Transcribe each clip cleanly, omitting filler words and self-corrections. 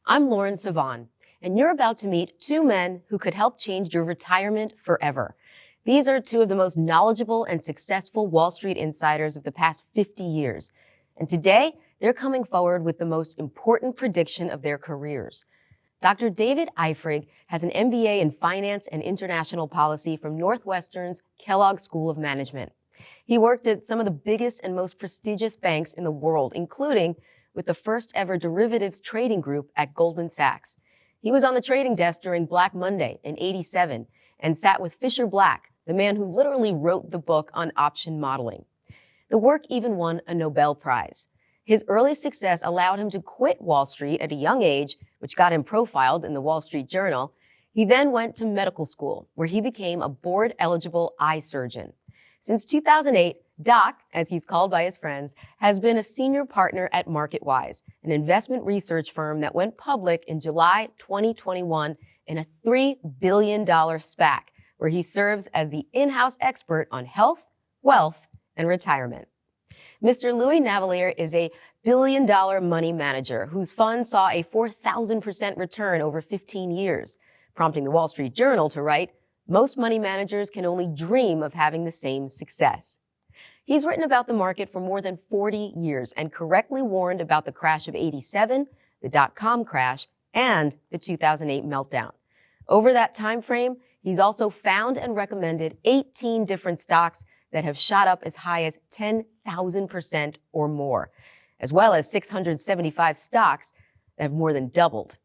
I'm Lauren Savan, and you're about to meet two men who could help change your retirement forever. These are two of the most knowledgeable and successful Wall Street insiders of the past 50 years. And today, they're coming forward with the most important prediction of their careers. Dr. David Eifrig has an MBA in Finance and International Policy from Northwestern's Kellogg School of Management. He worked at some of the biggest and most prestigious banks in the world, including with the first ever derivatives trading group at Goldman Sachs. He was on the trading desk during Black Monday in '87 and sat with Fisher Black, the man who literally wrote the book on option modeling. The work even won a Nobel Prize. His early success allowed him to quit Wall Street at a young age, which got him profiled in the Wall Street Journal. He then went to medical school, where he became a board-eligible eye surgeon. Since 2008, Doc, as he's called by his friends, has been a senior partner at MarketWise, an investment research firm that went public in July 2021 in a $3 billion SPAC, where he serves as the in-house expert on health, wealth, and retirement. Mr. Louis Navellier is a billion-dollar money manager whose fund saw a 4,000% return over 15 years, prompting the Wall Street Journal to write, "Most money managers can only dream of having the same success." He's written about the market for more than 40 years and correctly warned about the crash of '87, the dot-com crash, and the 2008 meltdown. Over that time frame, he's also found and recommended 18 different stocks that have shot up as high as 10,000% or more, as well as 675 stocks that have more than doubled.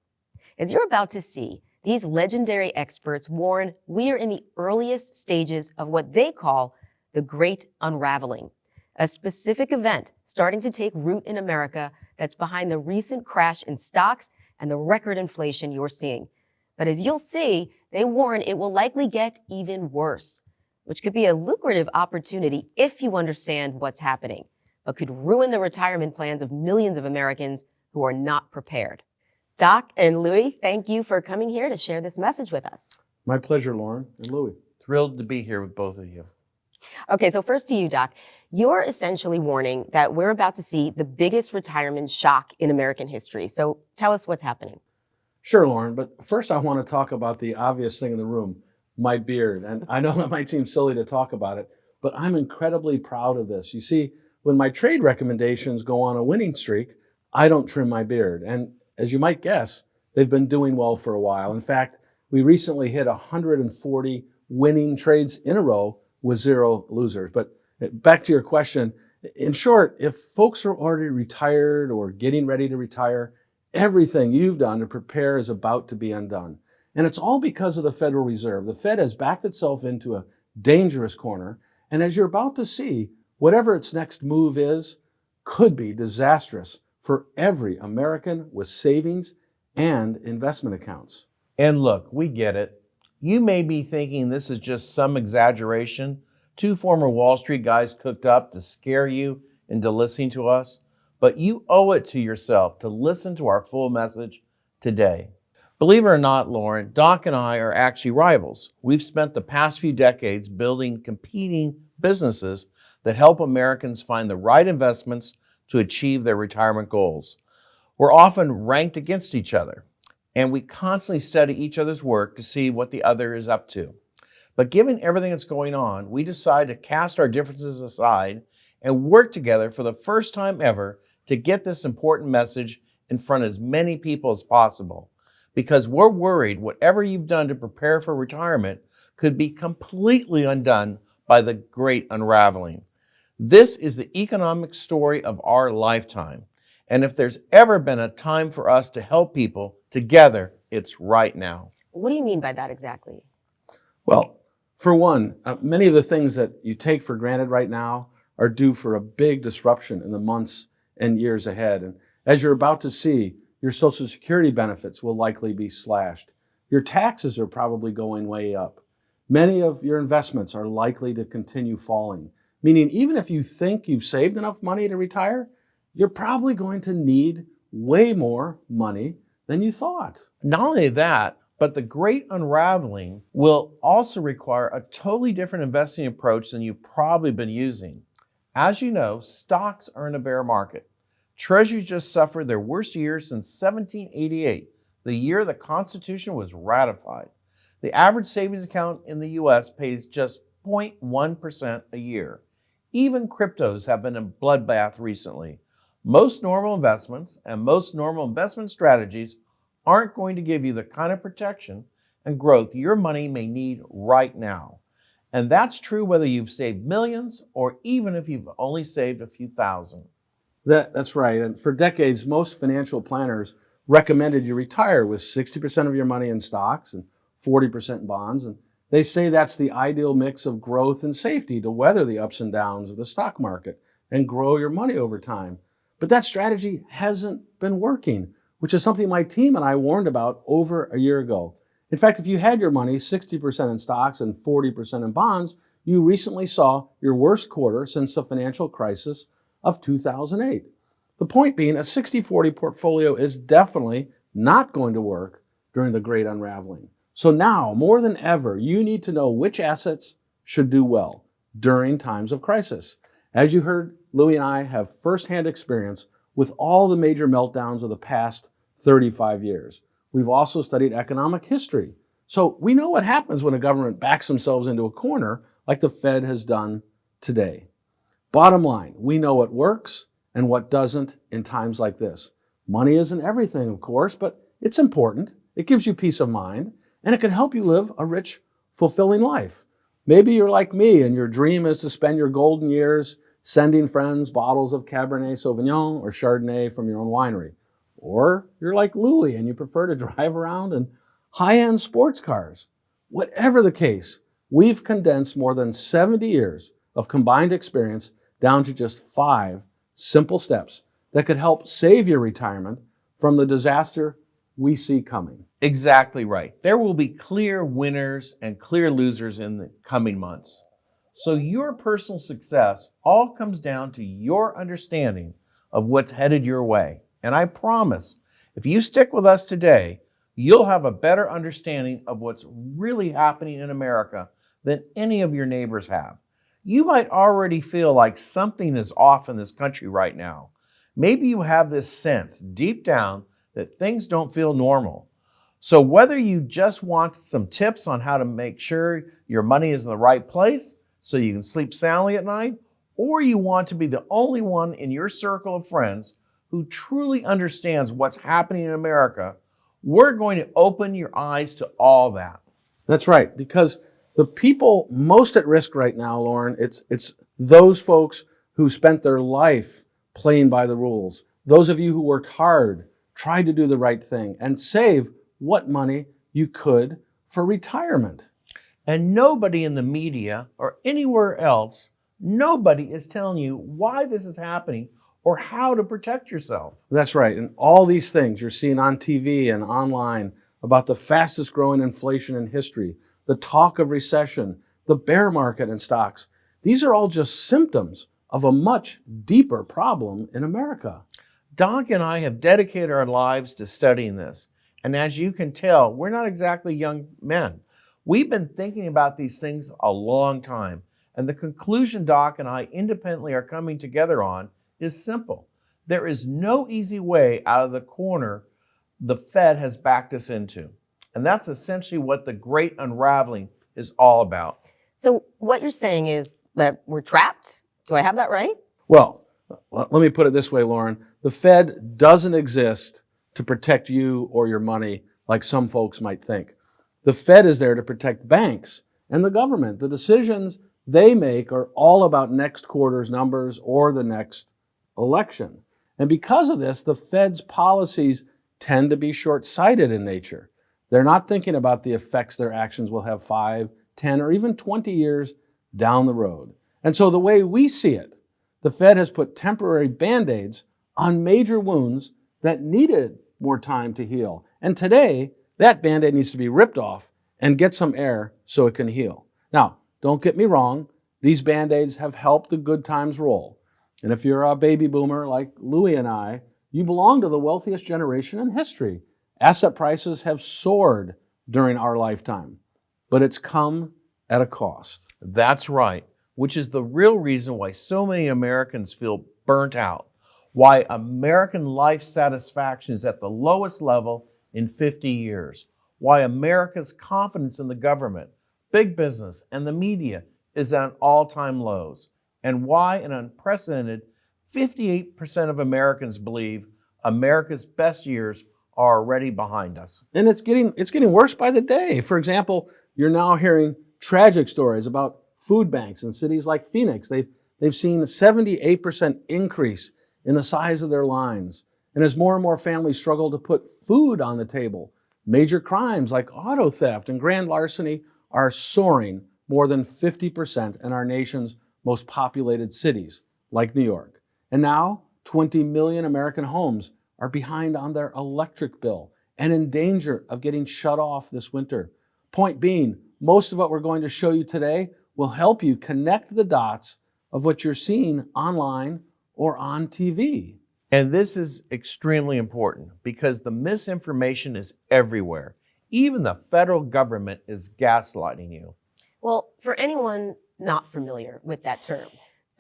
As you're about to see, these legendary experts warn we are in the earliest stages of what they call the Great Unraveling, a specific event starting to take root in America that's behind the recent crash in stocks and the record inflation you're seeing. But as you'll see, they warn it will likely get even worse, which could be a lucrative opportunity if you understand what's happening, but could ruin the retirement plans of millions of Americans who are not prepared. Doc and Louis, thank you for coming here to share this message with us. My pleasure, Lauren and Louis. Thrilled to be here with both of you. Okay, so first to you, Doc. You're essentially warning that we're about to see the biggest retirement shock in American history. So tell us what's happening. Sure, Lauren, but first I want to talk about the obvious thing in the room, my beard. And I know that might seem silly to talk about it, but I'm incredibly proud of this. You see, when my trade recommendations go on a winning streak, I don't trim my beard. And as you might guess, they've been doing well for a while. In fact, we recently hit 140 winning trades in a row with zero losers. But back to your question, in short, if folks are already retired or getting ready to retire, everything you've done to prepare is about to be undone. And it's all because of the Federal Reserve. The Fed has backed itself into a dangerous corner. And as you're about to see, whatever its next move is, could be disastrous for every American with savings and investment accounts. And look, we get it. You may be thinking this is just some exaggeration. Two former Wall Street guys cooked up to scare you into listening to us. But you owe it to yourself to listen to our full message today. Believe it or not, Lauren, Doc and I are actually rivals. We've spent the past few decades building competing businesses that help Americans find the right investments to achieve their retirement goals. We're often ranked against each other, and we constantly study each other's work to see what the other is up to. But given everything that's going on, we decided to cast our differences aside and work together for the first time ever to get this important message in front of as many people as possible. Because we're worried whatever you've done to prepare for retirement could be completely undone by the Great Unraveling. This is the economic story of our lifetime. And if there's ever been a time for us to help people together, it's right now. What do you mean by that exactly? Well, for one, many of the things that you take for granted right now are due for a big disruption in the months and years ahead. And as you're about to see, your Social Security benefits will likely be slashed. Your taxes are probably going way up. Many of your investments are likely to continue falling, meaning even if you think you've saved enough money to retire, you're probably going to need way more money than you thought. Not only that, but the Great Unraveling will also require a totally different investing approach than you've probably been using. As you know, stocks are in a bear market. Treasuries just suffered their worst year since 1788, the year the Constitution was ratified. The average savings account in the U.S. pays just 0.1% a year. Even cryptos have been a bloodbath recently. Most normal investments and most normal investment strategies aren't going to give you the kind of protection and growth your money may need right now. And that's true whether you've saved millions or even if you've only saved a few thousand. That's right. And for decades, most financial planners recommended you retire with 60% of your money in stocks and 40% in bonds. And they say that's the ideal mix of growth and safety to weather the ups and downs of the stock market and grow your money over time. But that strategy hasn't been working, which is something my team and I warned about over a year ago. In fact, if you had your money 60% in stocks and 40% in bonds, you recently saw your worst quarter since the financial crisis of 2008. The point being, a 60-40 portfolio is definitely not going to work during the Great Unraveling. So now, more than ever, you need to know which assets should do well during times of crisis. As you heard, Louis and I have firsthand experience with all the major meltdowns of the past 35 years. We've also studied economic history. So we know what happens when a government backs themselves into a corner like the Fed has done today. Bottom line, we know what works and what doesn't in times like this. Money isn't everything, of course, but it's important. It gives you peace of mind, and it can help you live a rich, fulfilling life. Maybe you're like me and your dream is to spend your golden years sending friends bottles of Cabernet Sauvignon or Chardonnay from your own winery. Or you're like Louis and you prefer to drive around in high-end sports cars. Whatever the case, we've condensed more than 70 years of combined experience down to just 5 simple steps that could help save your retirement from the disaster we see coming. Exactly right. There will be clear winners and clear losers in the coming months. So your personal success all comes down to your understanding of what's headed your way. And I promise, if you stick with us today, you'll have a better understanding of what's really happening in America than any of your neighbors have. You might already feel like something is off in this country right now. Maybe you have this sense deep down that things don't feel normal. So whether you just want some tips on how to make sure your money is in the right place so you can sleep soundly at night, or you want to be the only one in your circle of friends who truly understands what's happening in America, we're going to open your eyes to all that. That's right, because the people most at risk right now, Lauren, it's those folks who spent their life playing by the rules. Those of you who worked hard, tried to do the right thing, and save what money you could for retirement. And nobody in the media or anywhere else, nobody is telling you why this is happening or how to protect yourself. That's right. And all these things you're seeing on TV and online about the fastest growing inflation in history, the talk of recession, the bear market in stocks, these are all just symptoms of a much deeper problem in America. Doc and I have dedicated our lives to studying this. And as you can tell, we're not exactly young men. We've been thinking about these things a long time. And the conclusion Doc and I independently are coming together on is simple. There is no easy way out of the corner the Fed has backed us into. And that's essentially what the Great Unraveling is all about. So what you're saying is that we're trapped? Do I have that right? Well, let me put it this way, Lauren. The Fed doesn't exist to protect you or your money like some folks might think. The Fed is there to protect banks and the government. The decisions they make are all about next quarter's numbers or the next election. And because of this, the Fed's policies tend to be short-sighted in nature. They're not thinking about the effects their actions will have 5, 10, or even 20 years down the road. And so the way we see it, the Fed has put temporary Band-Aids on major wounds that needed more time to heal. And today, that Band-Aid needs to be ripped off and get some air so it can heal. Now, don't get me wrong, these Band-Aids have helped the good times roll. And if you're a baby boomer like Louis and I, you belong to the wealthiest generation in history. Asset prices have soared during our lifetime, but it's come at a cost. That's right, which is the real reason why so many Americans feel burnt out. why American life satisfaction is at the lowest level in 50 years, why America's confidence in the government, big business, and the media is at all-time lows, and why an unprecedented 58% of Americans believe America's best years are already behind us. And it's getting worse by the day. For example, you're now hearing tragic stories about food banks in cities like Phoenix. They've seen a 78% increase in the size of their lines. And as more and more families struggle to put food on the table, major crimes like auto theft and grand larceny are soaring more than 50% in our nation's most populated cities, like New York. And now, 20 million American homes are behind on their electric bill and in danger of getting shut off this winter. Point being, most of what we're going to show you today will help you connect the dots of what you're seeing online or on TV. And this is extremely important because the misinformation is everywhere. Even the federal government is gaslighting you. Well, for anyone not familiar with that term,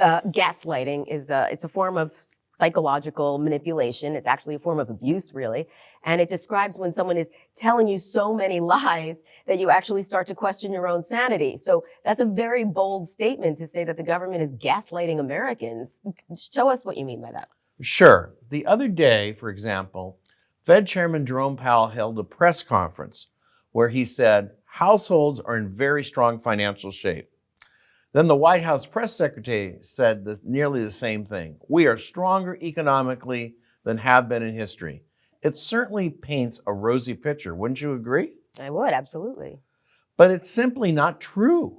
gaslighting is it's a form of psychological manipulation. It's actually a form of abuse, really. And it describes when someone is telling you so many lies that you actually start to question your own sanity. So that's a very bold statement to say that the government is gaslighting Americans. Show us what you mean by that. Sure. The other day, for example, Fed Chairman Jerome Powell held a press conference where he said households are in very strong financial shape. Then the White House press secretary said nearly the same thing. We are stronger economically than have been in history. It certainly paints a rosy picture, wouldn't you agree? I would, absolutely. But it's simply not true.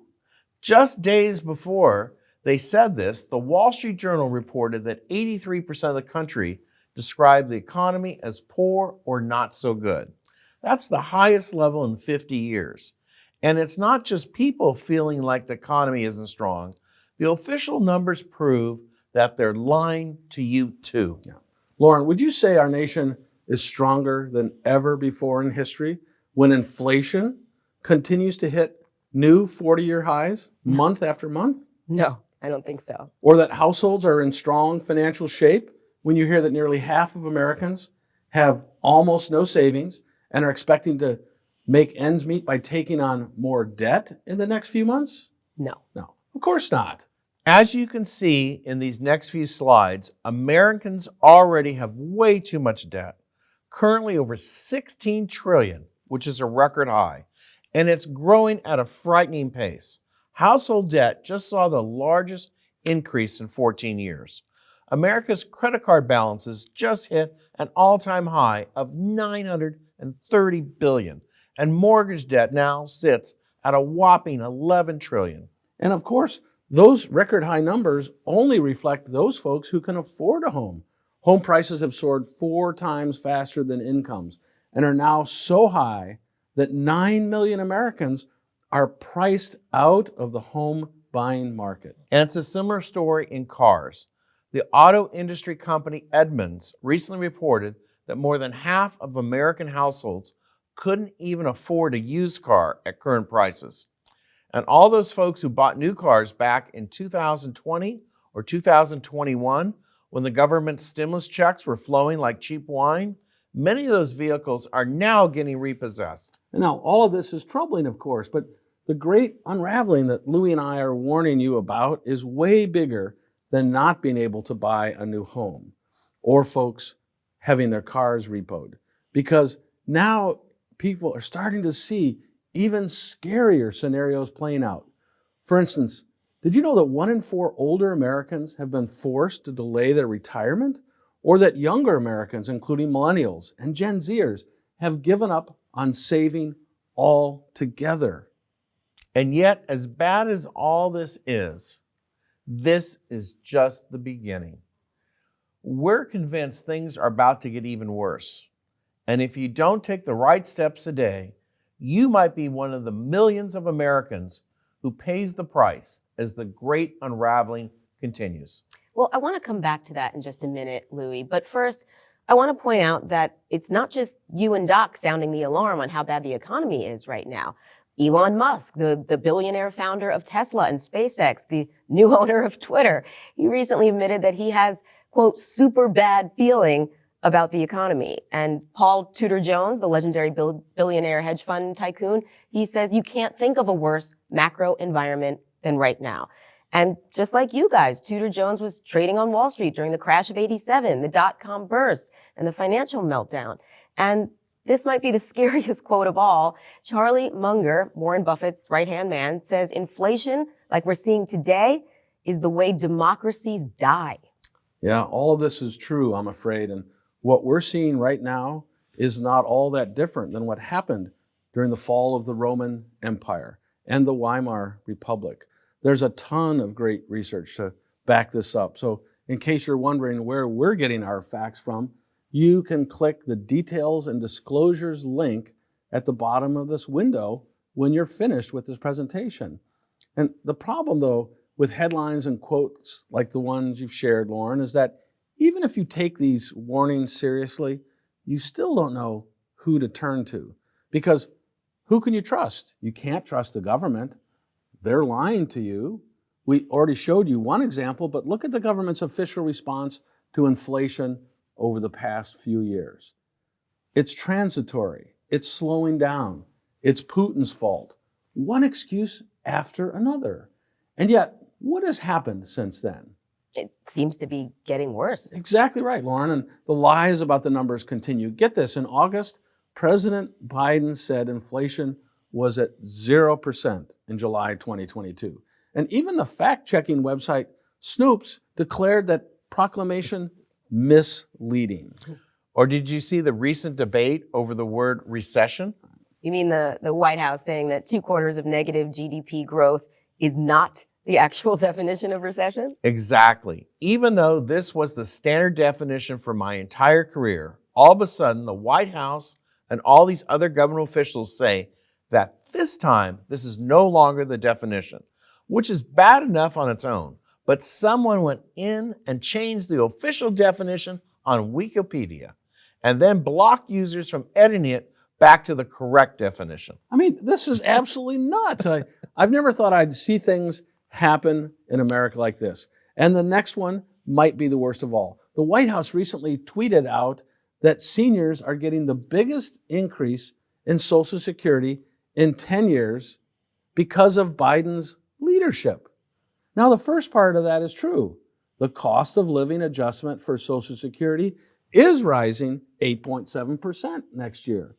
Just days before they said this, the Wall Street Journal reported that 83% of the country described the economy as poor or not so good. That's the highest level in 50 years. And it's not just people feeling like the economy isn't strong. The official numbers prove that they're lying to you too. Yeah. Lauren, would you say our nation is stronger than ever before in history when inflation continues to hit new 40-year highs month after month? No, I don't think so. Or that households are in strong financial shape when you hear that nearly half of Americans have almost no savings and are expecting to make ends meet by taking on more debt in the next few months? No. No, of course not. As you can see in these next few slides, Americans already have way too much debt. Currently over 16 trillion, which is a record high, and it's growing at a frightening pace. Household debt just saw the largest increase in 14 years. America's credit card balances just hit an all-time high of $930 billion. And mortgage debt now sits at a whopping 11 trillion. And of course, those record high numbers only reflect those folks who can afford a home. Home prices have soared 4 times faster than incomes and are now so high that 9 million Americans are priced out of the home buying market. And it's a similar story in cars. The auto industry company Edmunds recently reported that more than half of American households couldn't even afford a used car at current prices. And all those folks who bought new cars back in 2020 or 2021, when the government stimulus checks were flowing like cheap wine, many of those vehicles are now getting repossessed. And now, all of this is troubling, of course, but the great unraveling that Louis and I are warning you about is way bigger than not being able to buy a new home or folks having their cars repoed. Because now people are starting to see even scarier scenarios playing out. For instance, did you know that 1 in 4 older Americans have been forced to delay their retirement? Or that younger Americans, including millennials and Gen Zers, have given up on saving altogether? And yet, as bad as all this is just the beginning. We're convinced things are about to get even worse. And if you don't take the right steps today, you might be one of the millions of Americans who pays the price as the Great Unraveling continues. Well, I want to come back to that in just a minute, Louis. But first, I want to point out that it's not just you and Doc sounding the alarm on how bad the economy is right now. Elon Musk, the billionaire founder of Tesla and SpaceX, the new owner of Twitter, he recently admitted that he has quote, super bad feeling about the economy. And Paul Tudor Jones, the legendary billionaire hedge fund tycoon, he says you can't think of a worse macro environment than right now. And just like you guys, Tudor Jones was trading on Wall Street during the crash of '87, the dot-com burst, and the financial meltdown. And this might be the scariest quote of all. Charlie Munger, Warren Buffett's right-hand man, says inflation, like we're seeing today, is the way democracies die. Yeah, all of this is true, I'm afraid. And what we're seeing right now is not all that different than what happened during the fall of the Roman Empire and the Weimar Republic. There's a ton of great research to back this up. So in case you're wondering where we're getting our facts from, you can click the details and disclosures link at the bottom of this window when you're finished with this presentation. And the problem, though, with headlines and quotes like the ones you've shared, Lauren, is that even if you take these warnings seriously, you still don't know who to turn to. Because who can you trust? You can't trust the government. They're lying to you. We already showed you one example, but look at the government's official response to inflation over the past few years. It's transitory. It's slowing down. It's Putin's fault. One excuse after another. And yet, what has happened since then? It seems to be getting worse. Exactly right, Lauren. And the lies about the numbers continue. Get this, in August, President Biden said inflation was at 0% in July 2022. And even the fact-checking website Snopes declared that proclamation misleading. Or did you see the recent debate over the word recession? You mean the White House saying that 2 quarters of negative GDP growth is not the actual definition of recession? Exactly. Even though this was the standard definition for my entire career, all of a sudden the White House and all these other government officials say that this time this is no longer the definition, which is bad enough on its own. But someone went in and changed the official definition on Wikipedia and then blocked users from editing it back to the correct definition. I mean, this is absolutely nuts. I've never thought I'd see things happen in America like this. And the next one might be the worst of all. The White House recently tweeted out that seniors are getting the biggest increase in Social Security in 10 years because of Biden's leadership. Now, the first part of that is true. The cost of living adjustment for Social Security is rising 8.7% next year.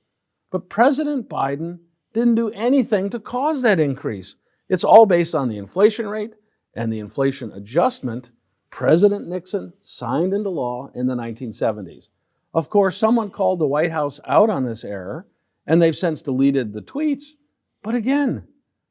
But President Biden didn't do anything to cause that increase. It's all based on the inflation rate and the inflation adjustment President Nixon signed into law in the 1970s. Of course, someone called the White House out on this error, and they've since deleted the tweets. But again,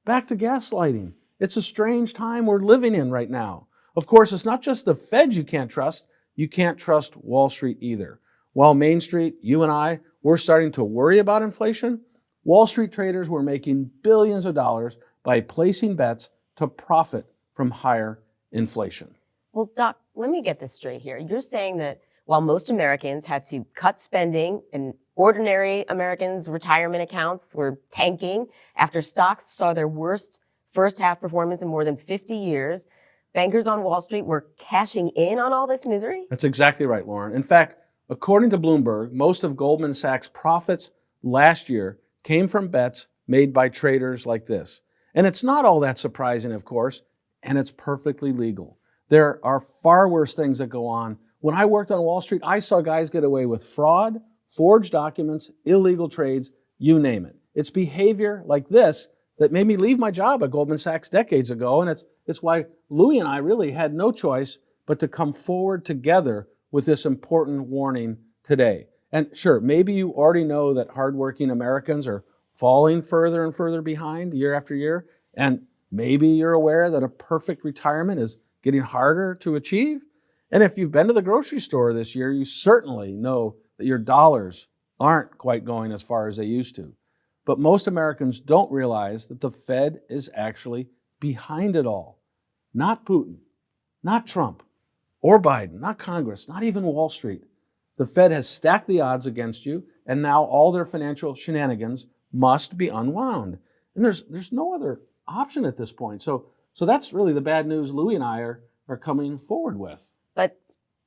back to gaslighting. It's a strange time we're living in right now. Of course, it's not just the Fed you can't trust Wall Street either. While Main Street, you and I, we're starting to worry about inflation, Wall Street traders were making billions of dollars by placing bets to profit from higher inflation. Well, Doc, let me get this straight here. You're saying that while most Americans had to cut spending and ordinary Americans' retirement accounts were tanking after stocks saw their worst first half performance in more than 50 years, bankers on Wall Street were cashing in on all this misery? That's exactly right, Lauren. In fact, according to Bloomberg, most of Goldman Sachs' profits last year came from bets made by traders like this. And it's not all that surprising, of course, and it's perfectly legal. There are far worse things that go on. When I worked on Wall Street, I saw guys get away with fraud, forged documents, illegal trades, you name it. It's behavior like this that made me leave my job at Goldman Sachs decades ago, and it's why Louis and I really had no choice but to come forward together with this important warning today. And sure, maybe you already know that hardworking Americans are falling further and further behind year after year, and maybe you're aware that a perfect retirement is getting harder to achieve. And if you've been to the grocery store this year, you certainly know that your dollars aren't quite going as far as they used to. But most Americans don't realize that the Fed is actually behind it all. Not Putin, not Trump, or Biden, not Congress, not even Wall Street. The Fed has stacked the odds against you, and now all their financial shenanigans must be unwound. And there's no other option at this point. So that's really the bad news Louis and I are coming forward with. But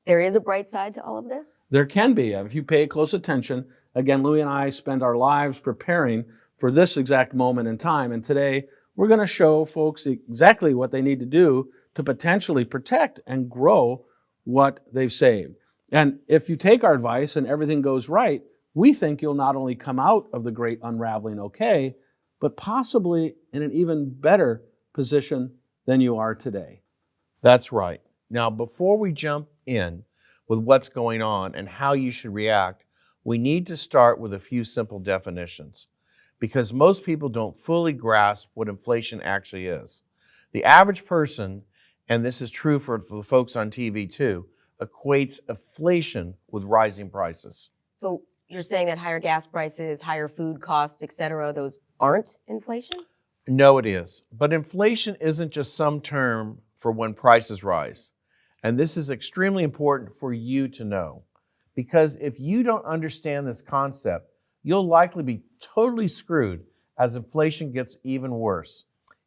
There is a bright side to all of this? There can be, if you pay close attention. Again, Louis and I spend our lives preparing for this exact moment in time. And today, we're going to show folks exactly what they need to do to potentially protect and grow what they've saved. And if you take our advice and everything goes right, we think you'll not only come out of the Great Unraveling okay, but possibly in an even better position than you are today. That's right. Now, before we jump in with what's going on and how you should react, we need to start with a few simple definitions, because most people don't fully grasp what inflation actually is. The average person, and this is true for the folks on TV too, equates inflation with rising prices. So you're saying that higher gas prices, higher food costs, et cetera, those aren't inflation? No, it is. But inflation isn't just some term for when prices rise. And this is extremely important for you to know, because if you don't understand this concept, you'll likely be totally screwed as inflation gets even worse.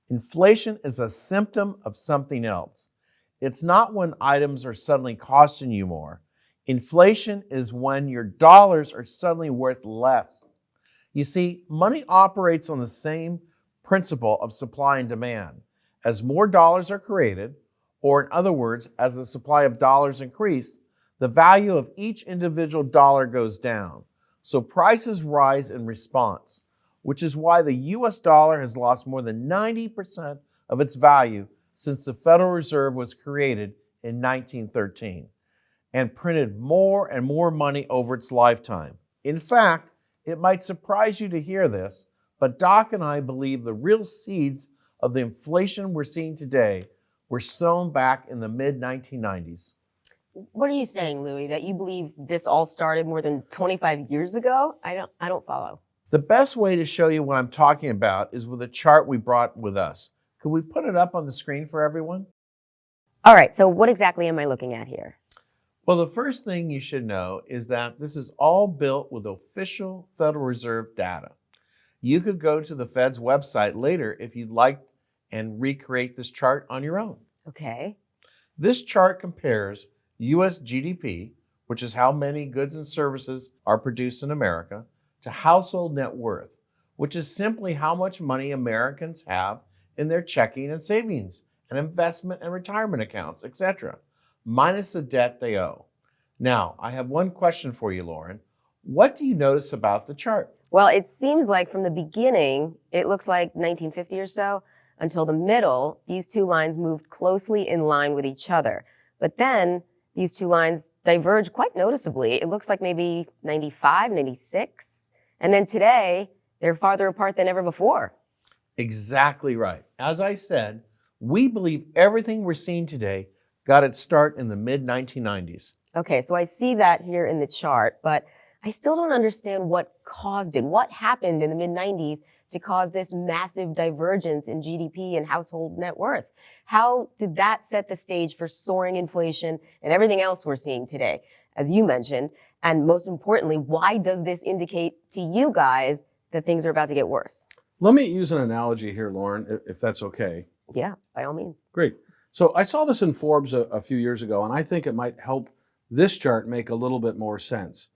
Inflation is a symptom of something else. It's not when items are suddenly costing you more. Inflation is when your dollars are suddenly worth less. You see, money operates on the same principle of supply and demand. As more dollars are created, or in other words, as the supply of dollars increase, the value of each individual dollar goes down. So prices rise in response, which is why the US dollar has lost more than 90% of its value since the Federal Reserve was created in 1913 and printed more and more money over its lifetime. In fact, it might surprise you to hear this, but Doc and I believe the real seeds of the inflation we're seeing today were sown back in the mid-1990s. What are you saying, Louis, that you believe this all started more than 25 years ago? I don't follow. The best way to show you what I'm talking about is with a chart we brought with us. Could we put it up on the screen for everyone? All right, so what exactly am I looking at here? Well, the first thing you should know is that this is all built with official Federal Reserve data. You could go to the Fed's website later if you'd like and recreate this chart on your own. Okay. This chart compares US GDP, which is how many goods and services are produced in America, to household net worth, which is simply how much money Americans have in their checking and savings and investment and retirement accounts, etc., minus the debt they owe. Now, I have one question for you, Lauren. What do you notice about the chart? Well, it seems like from the beginning, it looks like 1950 or so, until the middle, these two lines moved closely in line with each other. But then these two lines diverge quite noticeably. It looks like maybe 95, 96. And then today, they're farther apart than ever before. Exactly right. As I said, we believe everything we're seeing today got its start in the mid-1990s. Okay, so I see that here in the chart, but I still don't understand what caused it. What happened in the mid-90s to cause this massive divergence in GDP and household net worth? How did that set the stage for soaring inflation and everything else we're seeing today, as you mentioned? And most importantly, why does this indicate to you guys that things are about to get worse? Let me use an analogy here, Lauren, if that's okay. Yeah, by all means. Great. So I saw this in Forbes a few years ago, and I think it might help this chart make a little bit more sense.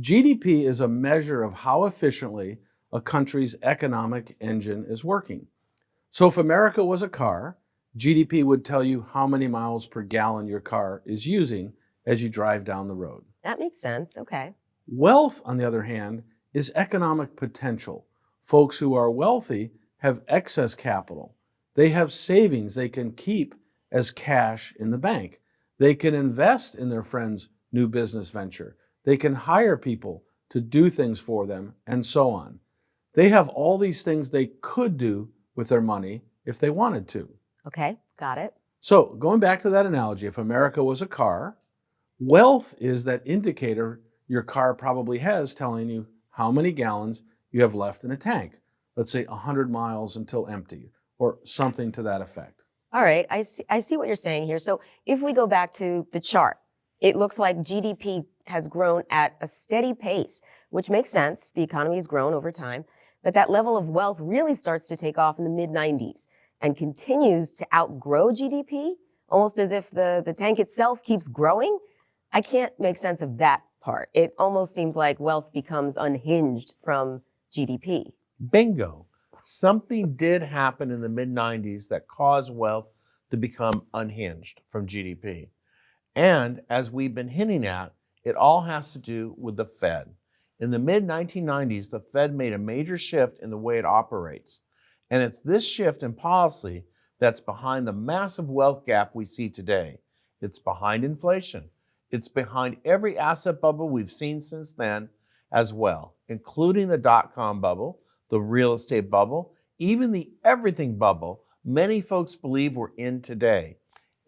GDP is a measure of how efficiently a country's economic engine is working. So if America was a car, GDP would tell you how many miles per gallon your car is using as you drive down the road. That makes sense. Okay. Wealth, on the other hand, is economic potential. Folks who are wealthy have excess capital. They have savings they can keep as cash in the bank. They can invest in their friend's new business venture. They can hire people to do things for them, and so on. They have all these things they could do with their money if they wanted to. Okay, got it. So going back to that analogy, if America was a car, wealth is that indicator your car probably has telling you how many gallons you have left in a tank. Let's say 100 miles until empty, or something to that effect. All right, I see what you're saying here. So if we go back to the chart, it looks like GDP has grown at a steady pace, which makes sense. The economy has grown over time, but that level of wealth really starts to take off in the mid-90s and continues to outgrow GDP, almost as if the tank itself keeps growing. I can't make sense of that part. It almost seems like wealth becomes unhinged from GDP. Bingo. Something did happen in the mid-90s that caused wealth to become unhinged from GDP. And as we've been hinting at, it all has to do with the Fed. In the mid-1990s, the Fed made a major shift in the way it operates. And it's this shift in policy that's behind the massive wealth gap we see today. It's behind inflation. It's behind every asset bubble we've seen since then as well, including the dot-com bubble, the real estate bubble, even the everything bubble many folks believe we're in today.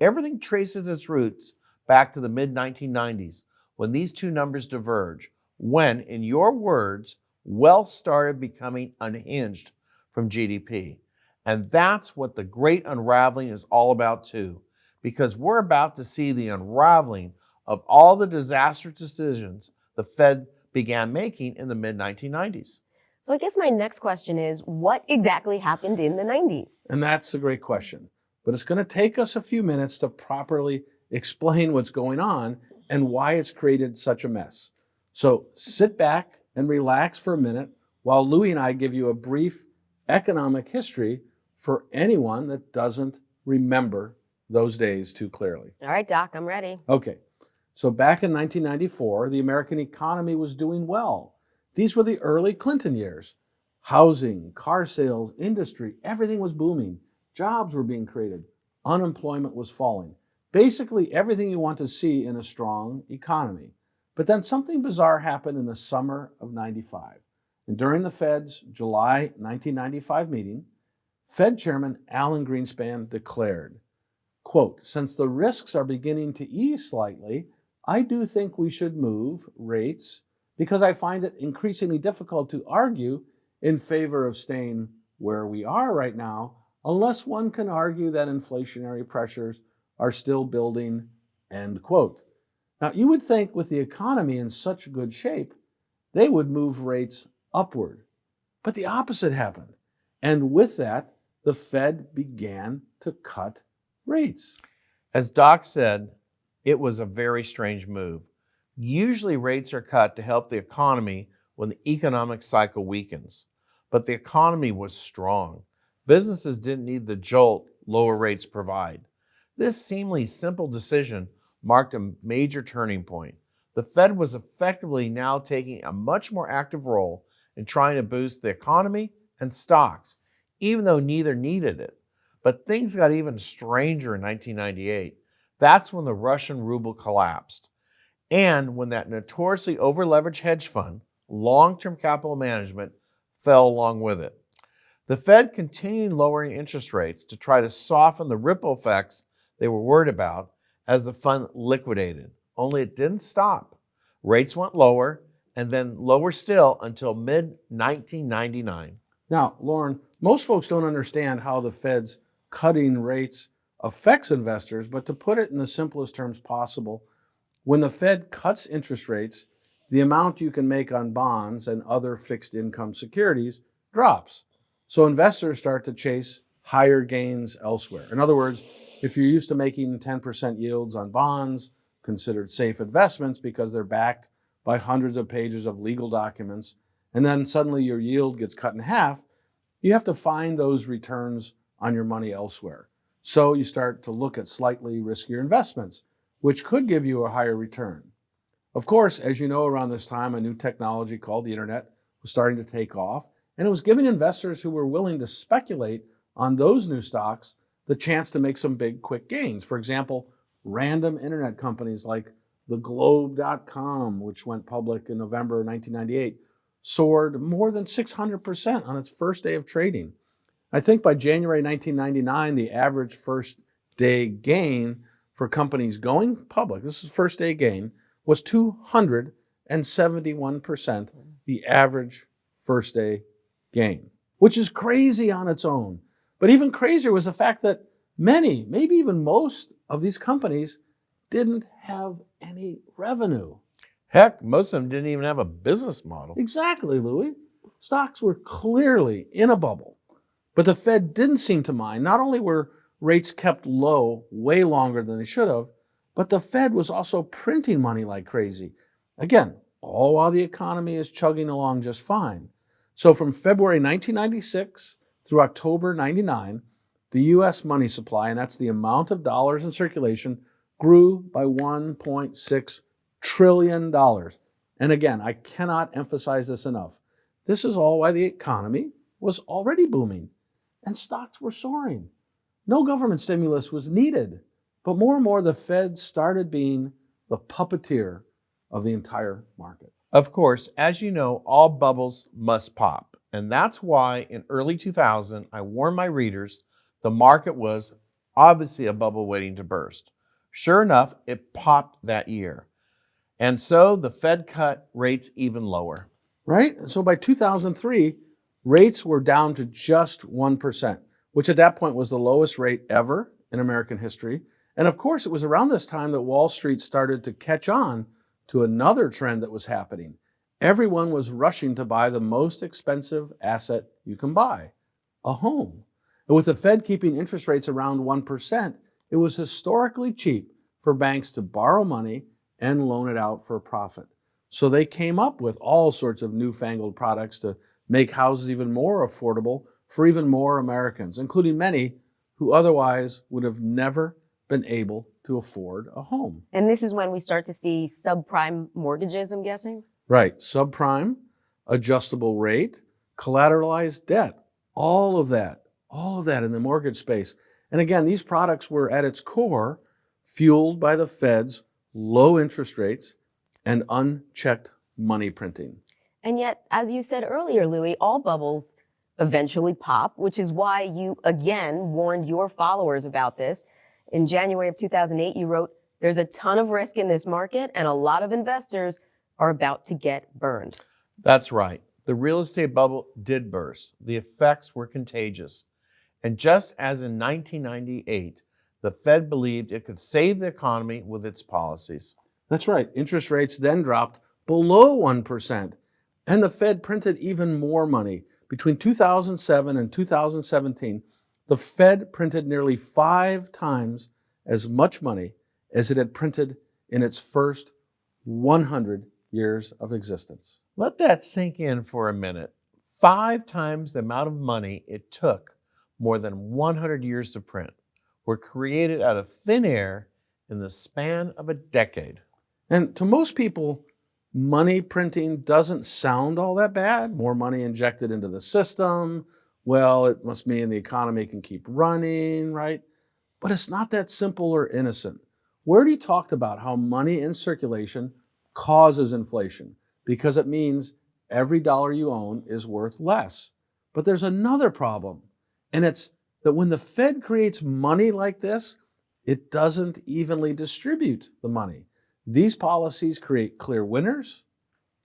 Everything traces its roots back to the mid-1990s when these two numbers diverge, when, in your words, wealth started becoming unhinged from GDP. And that's what the Great Unraveling is all about too, because we're about to see the unraveling of all the disastrous decisions the Fed began making in the mid-1990s. So I guess my next question is, what exactly happened in the 90s? And that's a great question. But it's going to take us a few minutes to properly explain what's going on and why it's created such a mess. So sit back and relax for a minute while Louis and I give you a brief economic history for anyone that doesn't remember those days too clearly. All right, Doc, I'm ready. Okay. So back in 1994, the American economy was doing well. These were the early Clinton years. Housing, car sales, industry, everything was booming. Jobs were being created. Unemployment was falling. Basically, everything you want to see in a strong economy. But then something bizarre happened in the summer of 95. And during the Fed's July 1995 meeting, Fed Chairman Alan Greenspan declared, quote, "Since the risks are beginning to ease slightly, I do think we should move rates because I find it increasingly difficult to argue in favor of staying where we are right now, unless one can argue that inflationary pressures are still building," end quote. Now, you would think with the economy in such good shape, they would move rates upward. But the opposite happened. And with that, the Fed began to cut rates. As Doc said, it was a very strange move. Usually rates are cut to help the economy when the economic cycle weakens. But the economy was strong. Businesses didn't need the jolt lower rates provide. This seemingly simple decision marked a major turning point. The Fed was effectively now taking a much more active role in trying to boost the economy and stocks, even though neither needed it. But things got even stranger in 1998. That's when the Russian ruble collapsed. And when that notoriously over-leveraged hedge fund, long-term capital management, fell along with it. The Fed continued lowering interest rates to try to soften the ripple effects they were worried about as the fund liquidated. Only it didn't stop. Rates went lower and then lower still until mid-1999. Now, Lauren, most folks don't understand how the Fed's cutting rates affects investors, but to put it in the simplest terms possible, when the Fed cuts interest rates, the amount you can make on bonds and other fixed income securities drops. So investors start to chase higher gains elsewhere. In other words, if you're used to making 10% yields on bonds, considered safe investments because they're backed by hundreds of pages of legal documents, and then suddenly your yield gets cut in half, you have to find those returns on your money elsewhere. So you start to look at slightly riskier investments, which could give you a higher return. Of course, as you know, around this time, a new technology called the internet was starting to take off, and it was giving investors who were willing to speculate on those new stocks the chance to make some big, quick gains. For example, random internet companies like theglobe.com, which went public in November 1998, soared more than 600% on its first day of trading. I think by January 1999, the average first day gain for companies going public, this is first day gain, was 271%, the average first day gain, which is crazy on its own. But even crazier was the fact that many, maybe even most of these companies didn't have any revenue. Heck, most of them didn't even have a business model. Exactly, Louis. Stocks were clearly in a bubble. But the Fed didn't seem to mind. Not only were rates kept low way longer than they should have, But the Fed was also printing money like crazy. Again, all while the economy is chugging along just fine. So from February 1996 through October 99, the US money supply, and that's the amount of dollars in circulation, grew by $1.6 trillion. And again, I cannot emphasize this enough. This is all why the economy was already booming and stocks were soaring. No government stimulus was needed, but more and more the Fed started being the puppeteer of the entire market. Of course, as you know, all bubbles must pop. And that's why in early 2000, I warned my readers the market was obviously a bubble waiting to burst. Sure enough, it popped that year. And so the Fed cut rates even lower. Right? And so by 2003, rates were down to just 1%, which at that point was the lowest rate ever in American history. And of course, it was around this time that Wall Street started to catch on to another trend that was happening. Everyone was rushing to buy the most expensive asset you can buy, a home. And with the Fed keeping interest rates around 1%, it was historically cheap for banks to borrow money and loan it out for a profit. So they came up with all sorts of newfangled products to make houses even more affordable for even more Americans, including many who otherwise would have never been able to afford a home. And this is when we start to see subprime mortgages, I'm guessing? Right. Subprime, adjustable rate, collateralized debt, all of that in the mortgage space. And again, these products were at its core fueled by the Fed's low interest rates and unchecked money printing. And yet, as you said earlier, Louis, all bubbles eventually pop, which is why you again warned your followers about this. In January of 2008, you wrote, "There's a ton of risk in this market and a lot of investors are about to get burned." That's right. The real estate bubble did burst. The effects were contagious. And just as in 1998, the Fed believed it could save the economy with its policies. That's right. Interest rates then dropped below 1%. And the Fed printed even more money. Between 2007 and 2017, the Fed printed nearly 5 times as much money as it had printed in its first 100 years of existence. Let that sink in for a minute. 5 times the amount of money it took more than 100 years to print were created out of thin air in the span of a decade. And to most people, money printing doesn't sound all that bad. More money injected into the system. Well, it must mean the economy can keep running, right? But it's not that simple or innocent. We already talked about how money in circulation causes inflation because it means every dollar you own is worth less. But there's another problem, and it's that when the Fed creates money like this, it doesn't evenly distribute the money. These policies create clear winners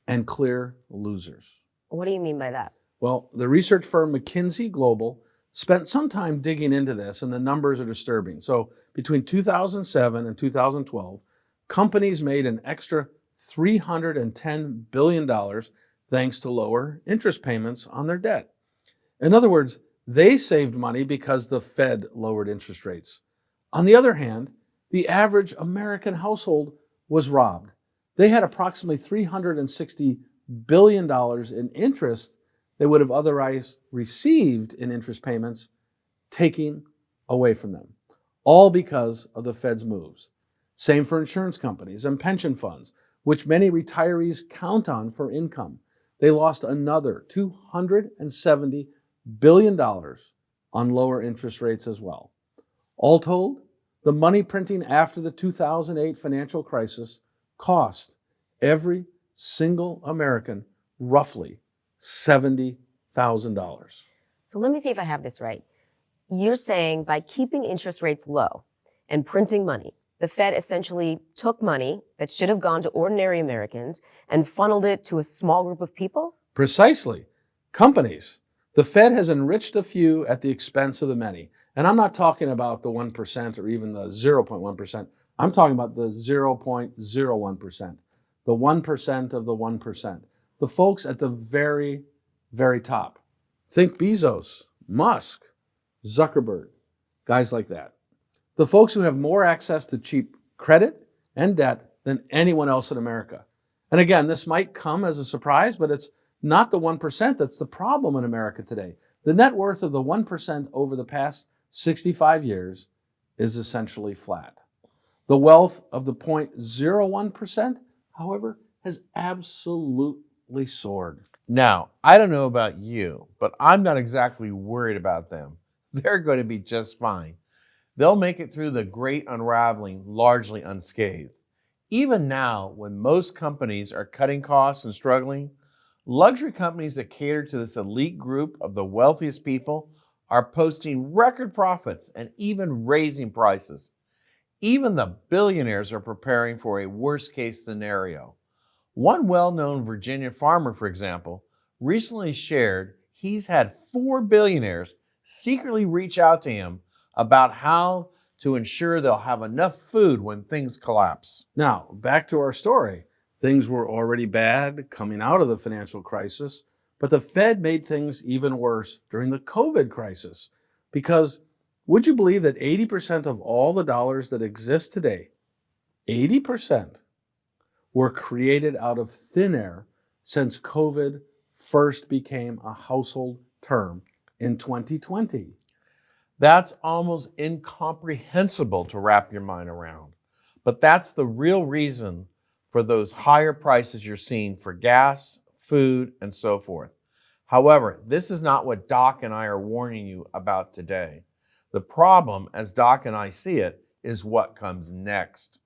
and clear losers. What do you mean by that? Well, the research firm McKinsey Global spent some time digging into this, and the numbers are disturbing. So between 2007 and 2012, companies made an extra $310 billion thanks to lower interest payments on their debt. In other words, they saved money because the Fed lowered interest rates. On the other hand, the average American household was robbed. They had approximately $360 billion in interest they would have otherwise received in interest payments taken away from them, all because of the Fed's moves. Same for insurance companies and pension funds, which many retirees count on for income. They lost another $270 billion on lower interest rates as well. All told, the money printing after the 2008 financial crisis cost every single American roughly $70,000. So let me see if I have this right. You're saying by keeping interest rates low and printing money, the Fed essentially took money that should have gone to ordinary Americans and funneled it to a small group of people? Precisely. Companies. The Fed has enriched a few at the expense of the many. And I'm not talking about the 1% or even the 0.1%. I'm talking about the 0.01%, the 1% of the 1%, the folks at the very, very top. Think Bezos, Musk, Zuckerberg, guys like that. The folks who have more access to cheap credit and debt than anyone else in America. And again, this might come as a surprise, but it's not the 1% that's the problem in America today. The net worth of the 1% over the past 65 years is essentially flat. The wealth of the 0.01%, however, has absolutely soared. Now, I don't know about you, but I'm not exactly worried about them. They're going to be just fine. They'll make it through the Great Unraveling largely unscathed. Even now, when most companies are cutting costs and struggling, luxury companies that cater to this elite group of the wealthiest people are posting record profits and even raising prices. Even the billionaires are preparing for a worst-case scenario. One well-known Virginia farmer, for example, recently shared he's had 4 billionaires secretly reach out to him about how to ensure they'll have enough food when things collapse. Now, back to our story. Things were already bad coming out of the financial crisis, but the Fed made things even worse during the COVID crisis. Because would you believe that 80% of all the dollars that exist today, 80%, were created out of thin air since COVID first became a household term in 2020? That's almost incomprehensible to wrap your mind around. But that's the real reason for those higher prices you're seeing for gas, food, and so forth. However, this is not what Doc and I are warning you about today. The problem, as Doc and I see it, is what comes next.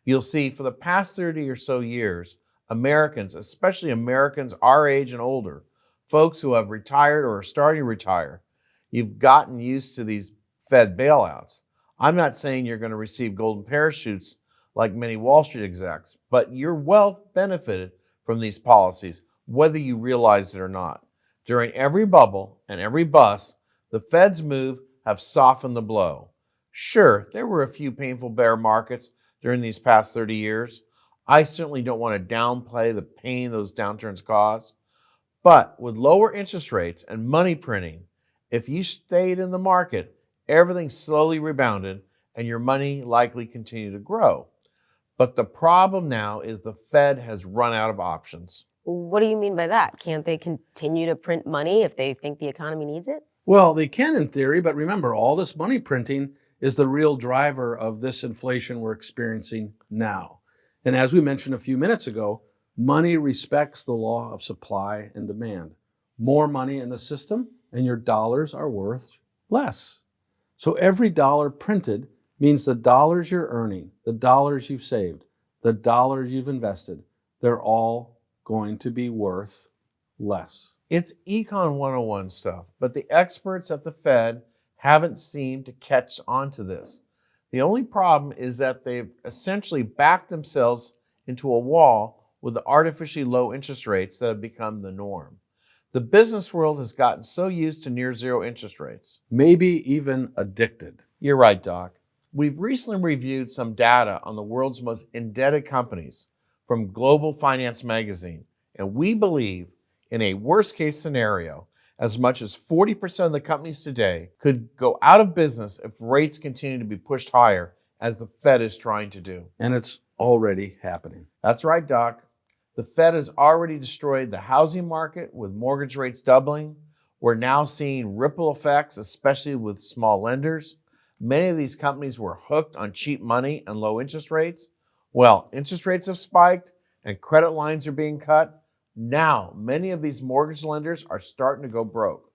You'll see, for the past 30 or so years, Americans, especially Americans our age and older, folks who have retired or are starting to retire, you've gotten used to these Fed bailouts. I'm not saying you're going to receive golden parachutes like many Wall Street execs, but your wealth benefited from these policies, whether you realize it or not. During every bubble and every bust, the Fed's move have softened the blow. Sure, there were a few painful bear markets during these past 30 years. I certainly don't want to downplay the pain those downturns caused. But with lower interest rates and money printing, if you stayed in the market, everything slowly rebounded and your money likely continued to grow. But the problem now is the Fed has run out of options. What do you mean by that? Can't they continue to print money if they think the economy needs it? Well, they can in theory, but remember, all this money printing is the real driver of this inflation we're experiencing now. And as we mentioned a few minutes ago, money respects the law of supply and demand. More money in the system and your dollars are worth less. So every dollar printed means the dollars you're earning, the dollars you've saved, the dollars you've invested, they're all going to be worth less. It's Econ 101 stuff, but the experts at the Fed haven't seemed to catch on to this. The only problem is that they've essentially backed themselves into a wall with the artificially low interest rates that have become the norm. The business world has gotten so used to near zero interest rates. Maybe even addicted. You're right, Doc. We've recently reviewed some data on the world's most indebted companies from Global Finance magazine, and we believe in a worst-case scenario, as much as 40% of the companies today could go out of business if rates continue to be pushed higher, as the Fed is trying to do. And it's already happening. That's right, Doc. The Fed has already destroyed the housing market with mortgage rates doubling. We're now seeing ripple effects, especially with small lenders. Many of these companies were hooked on cheap money and low interest rates. Well, interest rates have spiked and credit lines are being cut. Now, many of these mortgage lenders are starting to go broke.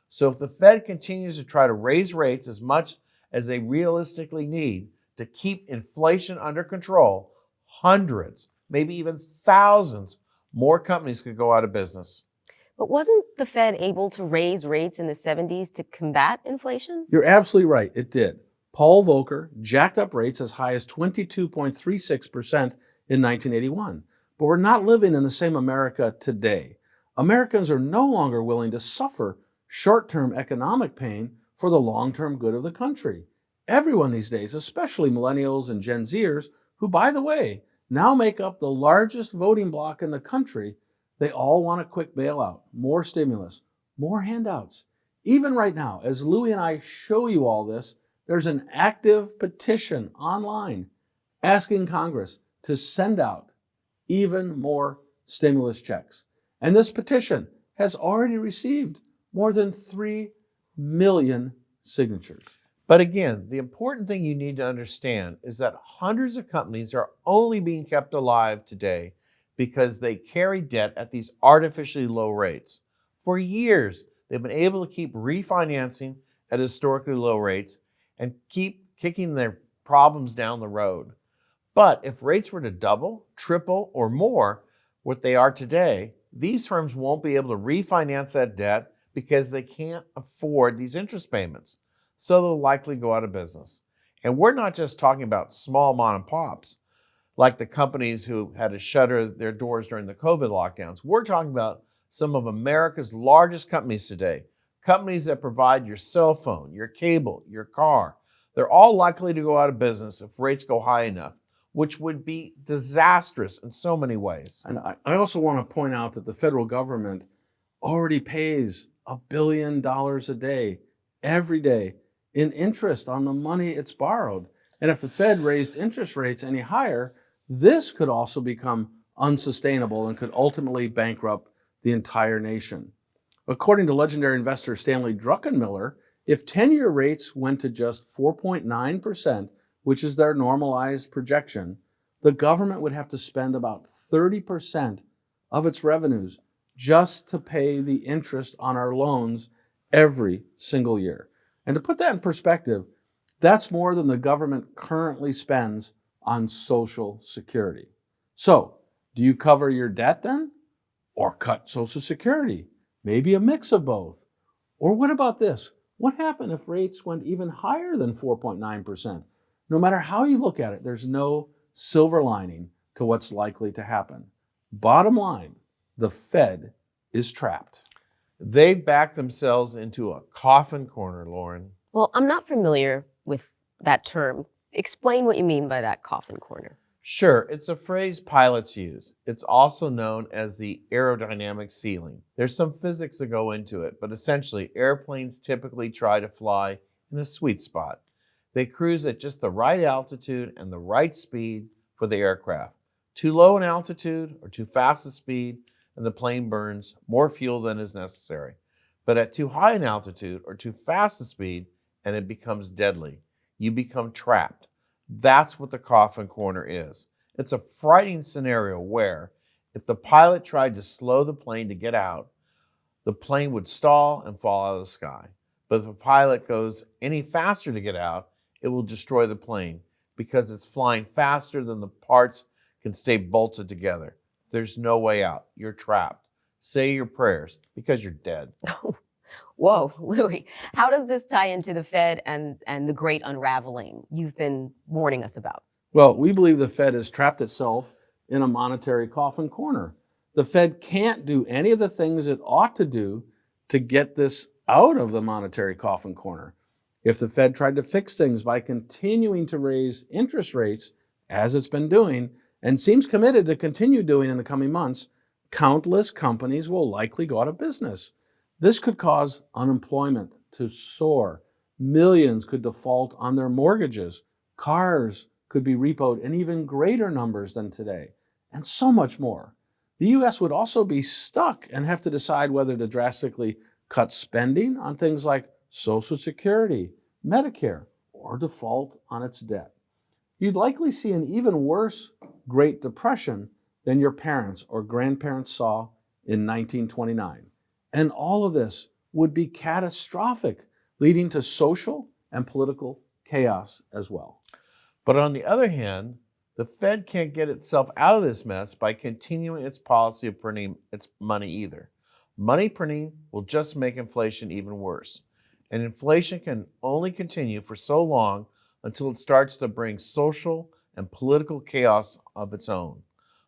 So if the Fed continues to try to raise rates as much as they realistically need to keep inflation under control, hundreds, maybe even thousands more companies could go out of business. But wasn't the Fed able to raise rates in the 70s to combat inflation? You're absolutely right, it did. Paul Volcker jacked up rates as high as 22.36% in 1981. But we're not living in the same America today. Americans are no longer willing to suffer short-term economic pain for the long-term good of the country. Everyone these days, especially millennials and Gen Zers, who, by the way, now make up the largest voting bloc in the country, they all want a quick bailout, more stimulus, more handouts. Even right now, as Louis and I show you all this, there's an active petition online asking Congress to send out even more stimulus checks. And this petition has already received more than 3 million signatures. But again, the important thing you need to understand is that hundreds of companies are only being kept alive today because they carry debt at these artificially low rates. For years, they've been able to keep refinancing at historically low rates and keep kicking their problems down the road. But if rates were to double, triple, or more what they are today, these firms won't be able to refinance that debt because they can't afford these interest payments. So they'll likely go out of business. And we're not just talking about small mom and pops, like the companies who had to shutter their doors during the COVID lockdowns. We're talking about some of America's largest companies today, companies that provide your cell phone, your cable, your car. They're all likely to go out of business if rates go high enough, which would be disastrous in so many ways. And I also want to point out that the federal government already pays $1 billion a day, every day, in interest on the money it's borrowed. And if the Fed raised interest rates any higher, this could also become unsustainable and could ultimately bankrupt the entire nation. According to legendary investor Stanley Druckenmiller, if 10-year rates went to just 4.9%, which is their normalized projection, the government would have to spend about 30% of its revenues just to pay the interest on our loans every single year. And to put that in perspective, that's more than the government currently spends on Social Security. So, do you cover your debt then? Or cut Social Security? Maybe a mix of both. Or what about this? What happened if rates went even higher than 4.9%? No matter how you look at it, there's no silver lining to what's likely to happen. Bottom line, the Fed is trapped. They've backed themselves into a coffin corner, Lauren. Well, I'm not familiar with that term. Explain what you mean by that coffin corner. Sure, it's a phrase pilots use. It's also known as the aerodynamic ceiling. There's some physics that go into it, but essentially, airplanes typically try to fly in a sweet spot. They cruise at just the right altitude and the right speed for the aircraft. Too low an altitude or too fast a speed, and the plane burns more fuel than is necessary. But at too high an altitude or too fast a speed, and it becomes deadly. You become trapped. That's what the coffin corner is. It's a frightening scenario where, if the pilot tried to slow the plane to get out, the plane would stall and fall out of the sky. But if the pilot goes any faster to get out, it will destroy the plane because it's flying faster than the parts can stay bolted together. There's no way out. You're trapped. Say your prayers because you're dead. Whoa, Louis, how does this tie into the Fed and the Great Unraveling you've been warning us about? Well, we believe the Fed has trapped itself in a monetary coffin corner. The Fed can't do any of the things it ought to do to get this out of the monetary coffin corner. If the Fed tried to fix things by continuing to raise interest rates, as it's been doing, and seems committed to continue doing in the coming months, countless companies will likely go out of business. This could cause unemployment to soar. Millions could default on their mortgages. Cars could be repoed in even greater numbers than today, and so much more. The U.S. would also be stuck and have to decide whether to drastically cut spending on things like Social Security, Medicare, or default on its debt. You'd likely see an even worse Great Depression than your parents or grandparents saw in 1929. And all of this would be catastrophic, leading to social and political chaos as well. But on the other hand, the Fed can't get itself out of this mess by continuing its policy of printing its money either. Money printing will just make inflation even worse. And inflation can only continue for so long until it starts to bring social and political chaos of its own.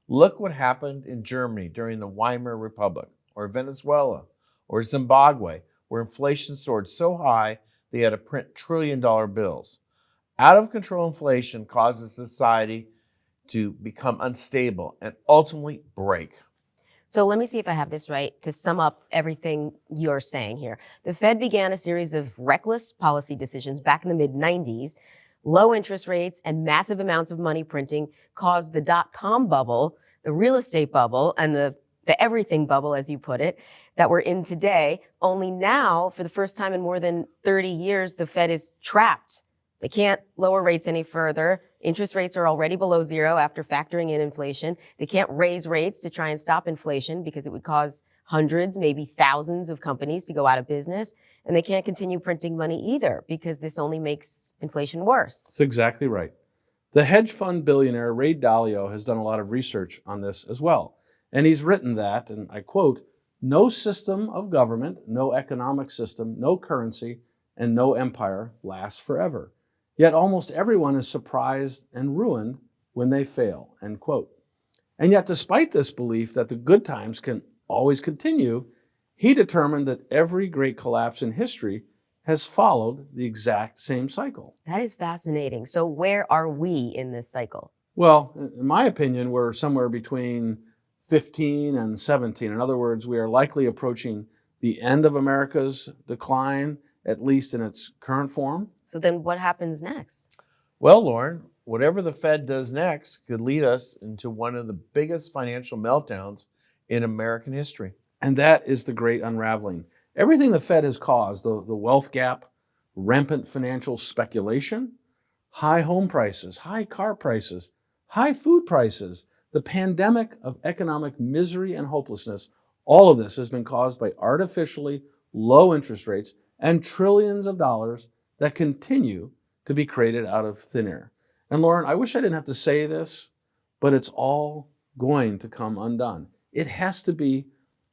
Look what happened in Germany during the Weimar Republic, or Venezuela, or Zimbabwe, where inflation soared so high they had to print trillion-dollar bills. Out of control inflation causes society to become unstable and ultimately break. So let me see if I have this right to sum up everything you're saying here. The Fed began a series of reckless policy decisions back in the mid-90s, Low interest rates and massive amounts of money printing caused the dot-com bubble, the real estate bubble, and the everything bubble, as you put it, that we're in today. Only now, for the first time in more than 30 years, the Fed is trapped. They can't lower rates any further. Interest rates are already below zero after factoring in inflation. They can't raise rates to try and stop inflation because it would cause hundreds, maybe thousands of companies to go out of business. And they can't continue printing money either because this only makes inflation worse. That's exactly right. The hedge fund billionaire Ray Dalio has done a lot of research on this as well. And he's written that, and I quote, "No system of government, no economic system, no currency, and no empire lasts forever. Yet almost everyone is surprised and ruined when they fail," end quote. And yet, despite this belief that the good times can always continue, he determined that every great collapse in history has followed the exact same cycle. That is fascinating. So where are we in this cycle? Well, in my opinion, we're somewhere between 15 and 17. In other words, we are likely approaching the end of America's decline, at least in its current form. So then what happens next? Well, Lauren, whatever the Fed does next could lead us into one of the biggest financial meltdowns in American history. And that is the Great Unraveling. Everything the Fed has caused, the wealth gap, rampant financial speculation, high home prices, high car prices, high food prices, the pandemic of economic misery and hopelessness, all of this has been caused by artificially low interest rates and trillions of dollars that continue to be created out of thin air. And Lauren, I wish I didn't have to say this, but it's all going to come undone. It has to be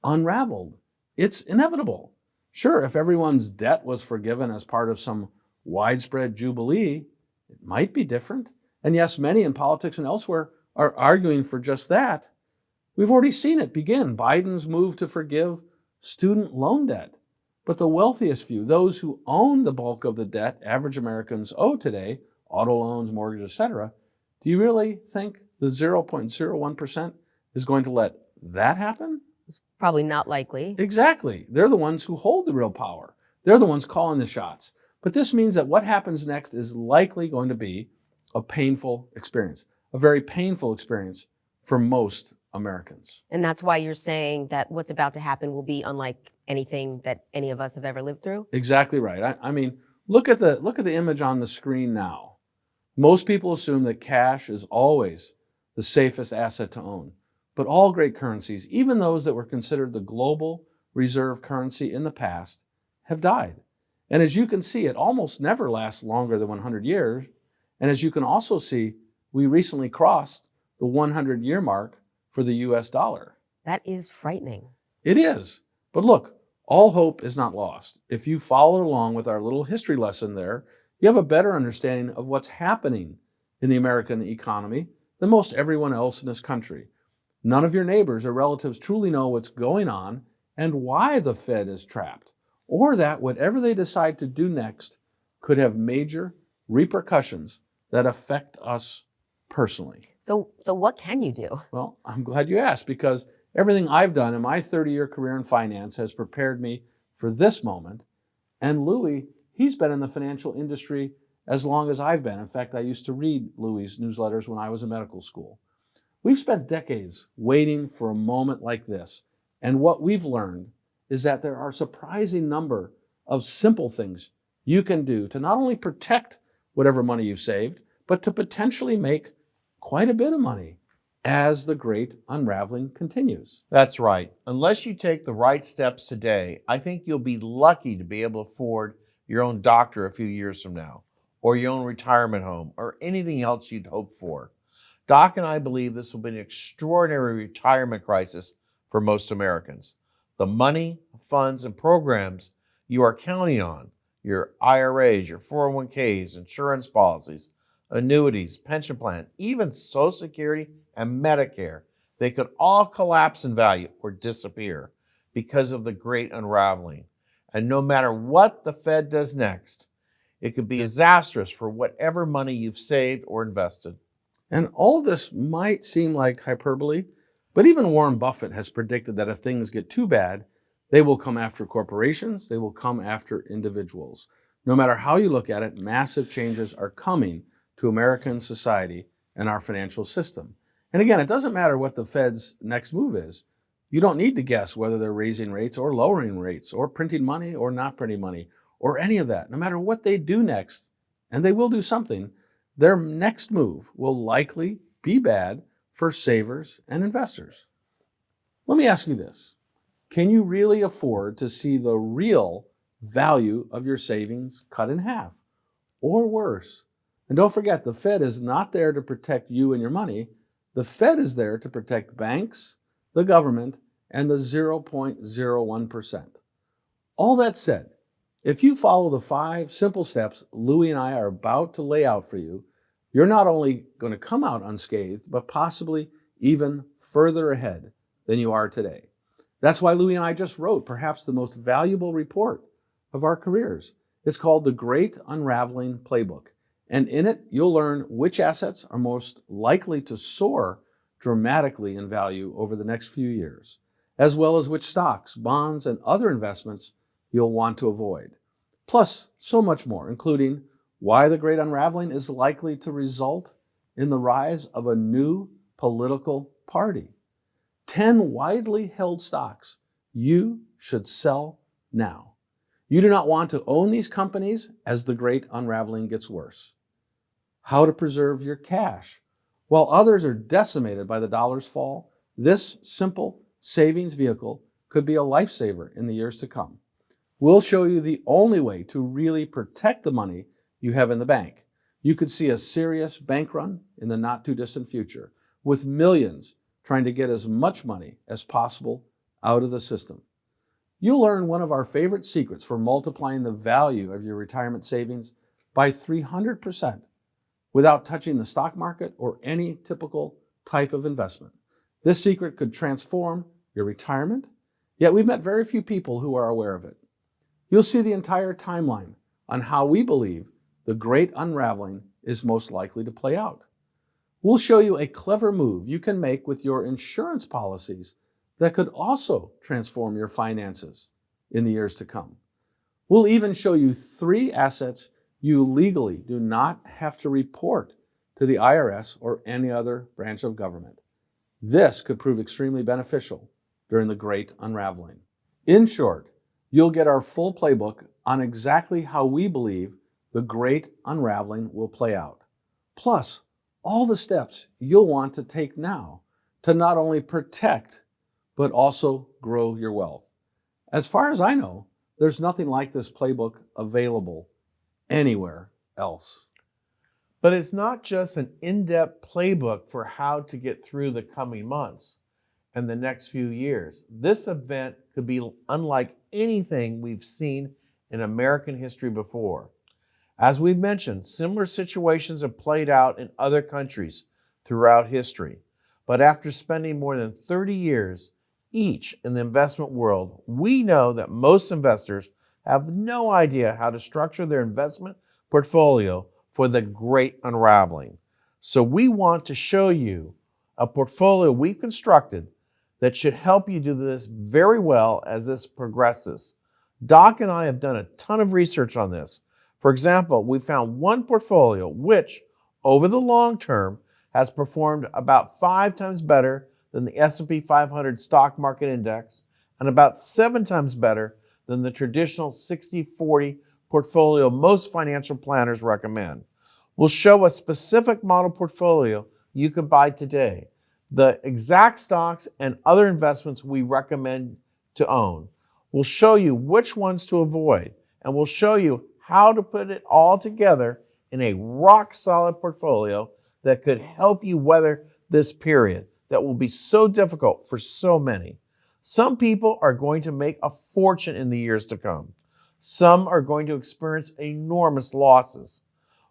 unraveled. It's inevitable. Sure, if everyone's debt was forgiven as part of some widespread jubilee, it might be different. And yes, many in politics and elsewhere are arguing for just that. We've already seen it begin. Biden's move to forgive student loan debt. But the wealthiest few, those who own the bulk of the debt average Americans owe today, auto loans, mortgages, etc., do you really think the 0.01% is going to let that happen? It's probably not likely. Exactly. They're the ones who hold the real power. They're the ones calling the shots. But this means that what happens next is likely going to be a painful experience, a very painful experience for most Americans. And that's why you're saying that what's about to happen will be unlike anything that any of us have ever lived through? Exactly right. I mean, look at the image on the screen now. Most people assume that cash is always the safest asset to own. But all great currencies, even those that were considered the global reserve currency in the past, have died. And as you can see, it almost never lasts longer than 100 years. And as you can also see, we recently crossed the 100-year mark for the US dollar. That is frightening. It is. But look, all hope is not lost. If you followed along with our little history lesson there, you have a better understanding of what's happening in the American economy than most everyone else in this country. None of your neighbors or relatives truly know what's going on and why the Fed is trapped, or that whatever they decide to do next could have major repercussions that affect us personally. So what can you do? Well, I'm glad you asked, because everything I've done in my 30-year career in finance has prepared me for this moment. And Louis, he's been in the financial industry as long as I've been. In fact, I used to read Louis' newsletters when I was in medical school. We've spent decades waiting for a moment like this. And what we've learned is that there are a surprising number of simple things you can do to not only protect whatever money you've saved, but to potentially make quite a bit of money as the Great Unraveling continues. That's right. Unless you take the right steps today, I think you'll be lucky to be able to afford your own doctor a few years from now, or your own retirement home, or anything else you'd hope for. Doc and I believe this will be an extraordinary retirement crisis for most Americans. The money, funds, and programs you are counting on, your IRAs, your 401ks, insurance policies, annuities, pension plan, even Social Security and Medicare, they could all collapse in value or disappear because of the Great Unraveling. And no matter what the Fed does next, it could be disastrous for whatever money you've saved or invested. And all of this might seem like hyperbole, but even Warren Buffett has predicted that if things get too bad, they will come after corporations, they will come after individuals. No matter how you look at it, massive changes are coming to American society and our financial system. And again, it doesn't matter what the Fed's next move is. You don't need to guess whether they're raising rates or lowering rates or printing money or not printing money or any of that. No matter what they do next, and they will do something, their next move will likely be bad for savers and investors. Let me ask you this. Can you really afford to see the real value of your savings cut in half or worse? And don't forget, the Fed is not there to protect you and your money. The Fed is there to protect banks, the government, and the 0.01%. All that said, if you follow the 5 simple steps Louis and I are about to lay out for you, you're not only going to come out unscathed, but possibly even further ahead than you are today. That's why Louis and I just wrote perhaps the most valuable report of our careers. It's called the Great Unraveling Playbook. And in it, you'll learn which assets are most likely to soar dramatically in value over the next few years, as well as which stocks, bonds, and other investments you'll want to avoid. Plus, so much more, including why the Great Unraveling is likely to result in the rise of a new political party. 10 widely held stocks you should sell now. You do not want to own these companies as the Great Unraveling gets worse. How to preserve your cash. While others are decimated by the dollar's fall, this simple savings vehicle could be a lifesaver in the years to come. We'll show you the only way to really protect the money you have in the bank. You could see a serious bank run in the not too distant future, with millions trying to get as much money as possible out of the system. You'll learn one of our favorite secrets for multiplying the value of your retirement savings by 300% without touching the stock market or any typical type of investment. This secret could transform your retirement, yet we've met very few people who are aware of it. You'll see the entire timeline on how we believe the Great Unraveling is most likely to play out. We'll show you a clever move you can make with your insurance policies that could also transform your finances in the years to come. We'll even show you 3 assets you legally do not have to report to the IRS or any other branch of government. This could prove extremely beneficial during the Great Unraveling. In short, you'll get our full playbook on exactly how we believe the Great Unraveling will play out. Plus, all the steps you'll want to take now to not only protect, but also grow your wealth. As far as I know, there's nothing like this playbook available anywhere else. But it's not just an in-depth playbook for how to get through the coming months and the next few years. This event could be unlike anything we've seen in American history before. As we've mentioned, similar situations have played out in other countries throughout history. But after spending more than 30 years each in the investment world, we know that most investors have no idea how to structure their investment portfolio for the Great Unraveling. So we want to show you a portfolio we've constructed that should help you do this very well as this progresses. Doc and I have done a ton of research on this. For example, we found one portfolio which, over the long term, has performed about 5 times better than the S&P 500 stock market index and about 7 times better than the traditional 60-40 portfolio most financial planners recommend. We'll show a specific model portfolio you can buy today, the exact stocks and other investments we recommend to own. We'll show you which ones to avoid, and we'll show you how to put it all together in a rock-solid portfolio that could help you weather this period that will be so difficult for so many. Some people are going to make a fortune in the years to come. Some are going to experience enormous losses.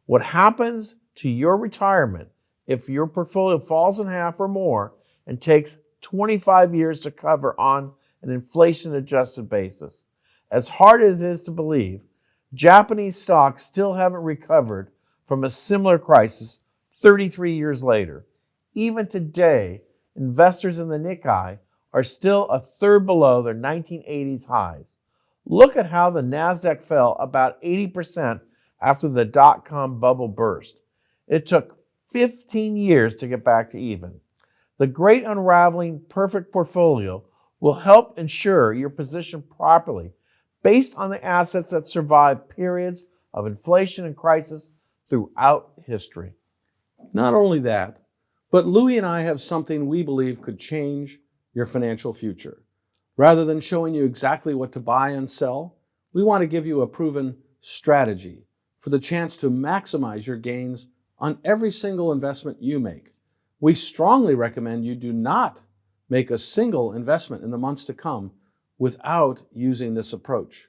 What happens to your retirement if your portfolio falls in half or more and takes 25 years to cover on an inflation-adjusted basis? As hard as it is to believe, Japanese stocks still haven't recovered from a similar crisis 33 years later. Even today, investors in the Nikkei are still a third below their 1980s highs. Look at how the NASDAQ fell about 80% after the dot-com bubble burst. It took 15 years to get back to even. The Great Unraveling Perfect Portfolio will help ensure you're positioned properly based on the assets that survive periods of inflation and crisis throughout history. Not only that, but Louis and I have something we believe could change your financial future. Rather than showing you exactly what to buy and sell, we want to give you a proven strategy for the chance to maximize your gains on every single investment you make. We strongly recommend you do not make a single investment in the months to come without using this approach.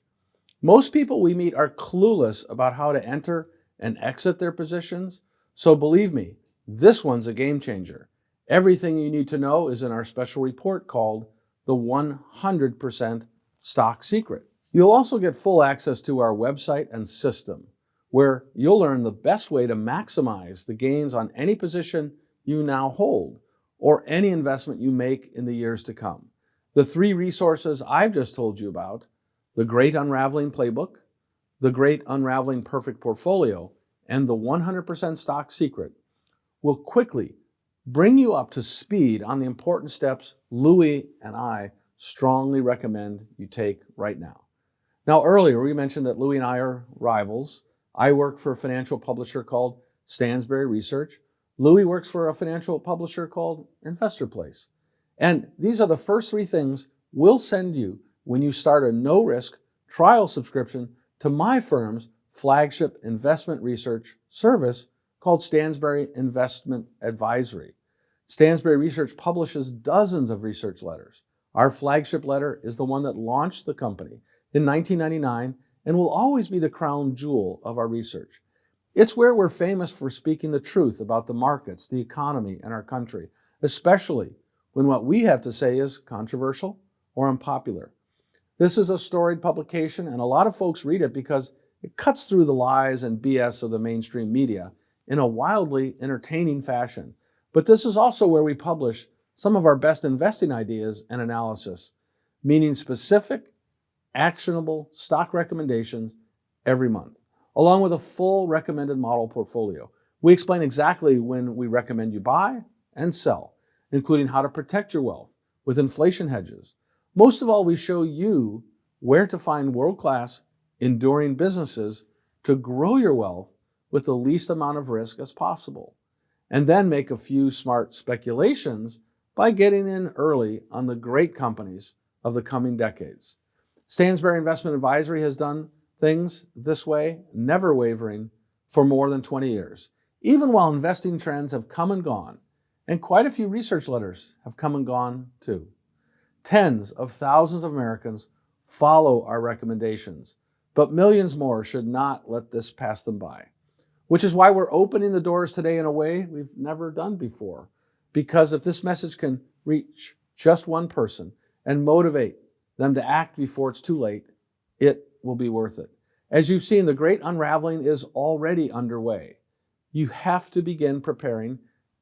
Most people we meet are clueless about how to enter and exit their positions, so believe me, this one's a game changer. Everything you need to know is in our special report called the 100% Stock Secret. You'll also get full access to our website and system, where you'll learn the best way to maximize the gains on any position you now hold or any investment you make in the years to come. The 3 resources I've just told you about, the Great Unraveling Playbook, the Great Unraveling Perfect Portfolio, and the 100% Stock Secret, will quickly bring you up to speed on the important steps Louis and I strongly recommend you take right now. Now, earlier we mentioned that Louis and I are rivals. I work for a financial publisher called Stansberry Research. Louis works for a financial publisher called Investor Place. And these are the first 3 things we'll send you when you start a no-risk trial subscription to my firm's flagship investment research service called Stansberry Investment Advisory. Stansberry Research publishes dozens of research letters. Our flagship letter is the one that launched the company in 1999 and will always be the crown jewel of our research. It's where we're famous for speaking the truth about the markets, the economy, and our country, especially when what we have to say is controversial or unpopular. This is a storied publication, and a lot of folks read it because it cuts through the lies and BS of the mainstream media in a wildly entertaining fashion. But this is also where we publish some of our best investing ideas and analysis, meaning specific, actionable stock recommendations every month, along with a full recommended model portfolio. We explain exactly when we recommend you buy and sell, including how to protect your wealth with inflation hedges. Most of all, we show you where to find world-class, enduring businesses to grow your wealth with the least amount of risk as possible, and then make a few smart speculations by getting in early on the great companies of the coming decades. Stansberry Investment Advisory has done things this way, never wavering, for more than 20 years, even while investing trends have come and gone, and quite a few research letters have come and gone too. Tens of thousands of Americans follow our recommendations, but millions more should not let this pass them by, which is why we're opening the doors today in a way we've never done before. Because if this message can reach just one person and motivate them to act before it's too late, it will be worth it. As you've seen, the Great Unraveling is already underway. You have to begin preparing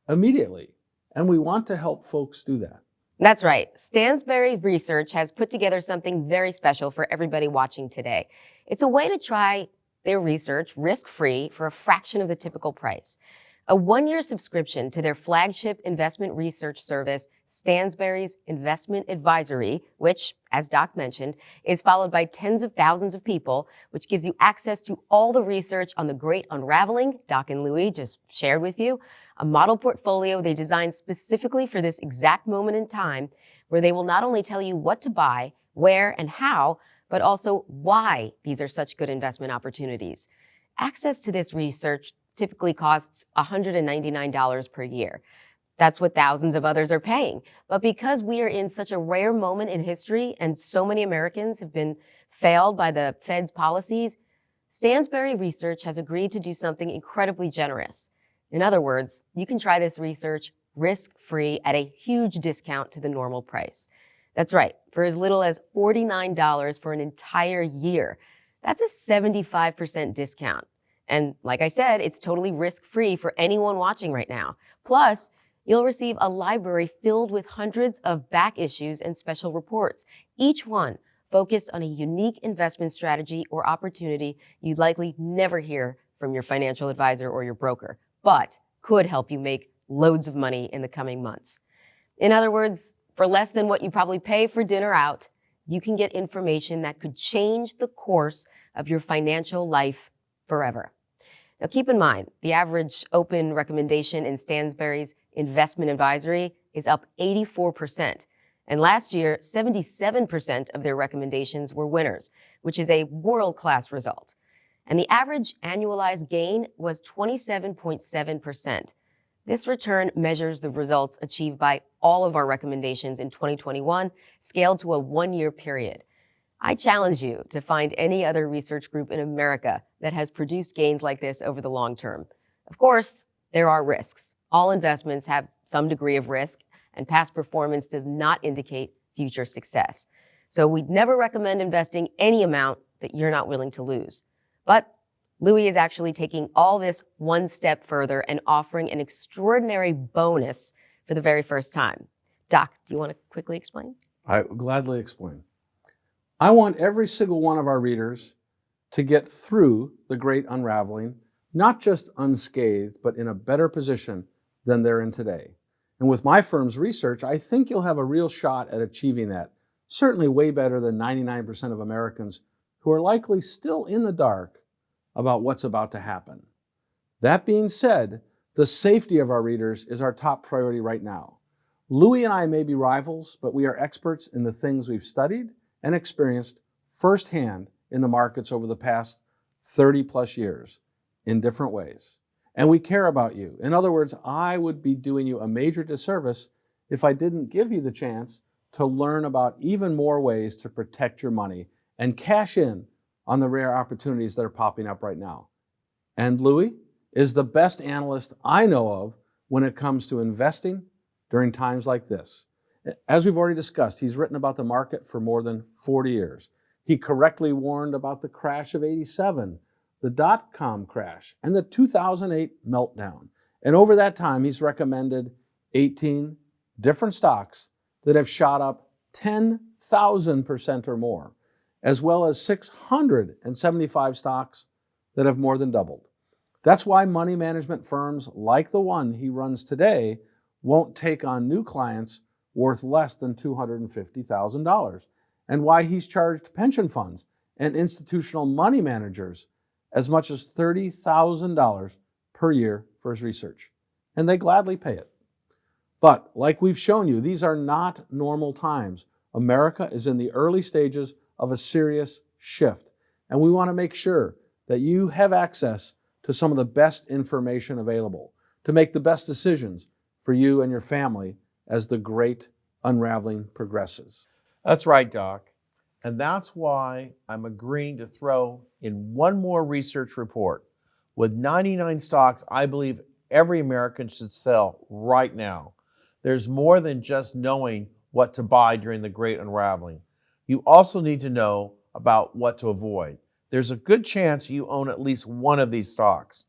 immediately, and we want to help folks do that. That's right. Stansberry Research has put together something very special for everybody watching today. It's a way to try their research risk-free for a fraction of the typical price. A 1-year subscription to their flagship investment research service, Stansberry's Investment Advisory, which, as Doc mentioned, is followed by tens of thousands of people, which gives you access to all the research on the Great Unraveling Doc and Louis just shared with you, a model portfolio they designed specifically for this exact moment in time, where they will not only tell you what to buy, where, and how, but also why these are such good investment opportunities. Access to this research typically costs $199 per year. That's what thousands of others are paying. But because we are in such a rare moment in history and so many Americans have been failed by the Fed's policies, Stansberry Research has agreed to do something incredibly generous. In other words, you can try this research risk-free at a huge discount to the normal price. That's right, for as little as $49 for an entire year. That's a 75% discount. And like I said, it's totally risk-free for anyone watching right now. Plus, you'll receive a library filled with hundreds of back issues and special reports, each one focused on a unique investment strategy or opportunity you'd likely never hear from your financial advisor or your broker, but could help you make loads of money in the coming months. In other words, for less than what you probably pay for dinner out, you can get information that could change the course of your financial life forever. Now, keep in mind, the average open recommendation in Stansberry's investment advisory is up 84%. And last year, 77% of their recommendations were winners, which is a world-class result. And the average annualized gain was 27.7%. This return measures the results achieved by all of our recommendations in 2021, scaled to a one-year period. I challenge you to find any other research group in America that has produced gains like this over the long term. Of course, there are risks. All investments have some degree of risk, and past performance does not indicate future success. So we'd never recommend investing any amount that you're not willing to lose. But Louis is actually taking all this one step further and offering an extraordinary bonus for the very first time. Doc, do you want to quickly explain? I will gladly explain. I want every single one of our readers to get through the Great Unraveling, not just unscathed, but in a better position than they're in today. And with my firm's research, I think you'll have a real shot at achieving that, certainly way better than 99% of Americans who are likely still in the dark about what's about to happen. That being said, the safety of our readers is our top priority right now. Louis and I may be rivals, but we are experts in the things we've studied and experienced firsthand in the markets over the past 30 plus years in different ways. And we care about you. In other words, I would be doing you a major disservice if I didn't give you the chance to learn about even more ways to protect your money and cash in on the rare opportunities that are popping up right now. And Louis is the best analyst I know of when it comes to investing during times like this. As we've already discussed, he's written about the market for more than 40 years. He correctly warned about the crash of '87, the dot-com crash, and the 2008 meltdown. And over that time, he's recommended 18 different stocks that have shot up 10,000% or more, as well as 675 stocks that have more than doubled. That's why money management firms like the one he runs today won't take on new clients worth less than $250,000, and why he's charged pension funds and institutional money managers as much as $30,000 per year for his research. And they gladly pay it. But like we've shown you, these are not normal times. America is in the early stages of a serious shift, and we want to make sure that you have access to some of the best information available to make the best decisions for you and your family as the Great Unraveling progresses. That's right, Doc. And that's why I'm agreeing to throw in one more research report with 99 stocks I believe every American should sell right now. There's more than just knowing what to buy during the Great Unraveling. You also need to know about what to avoid. There's a good chance you own at least one of these stocks.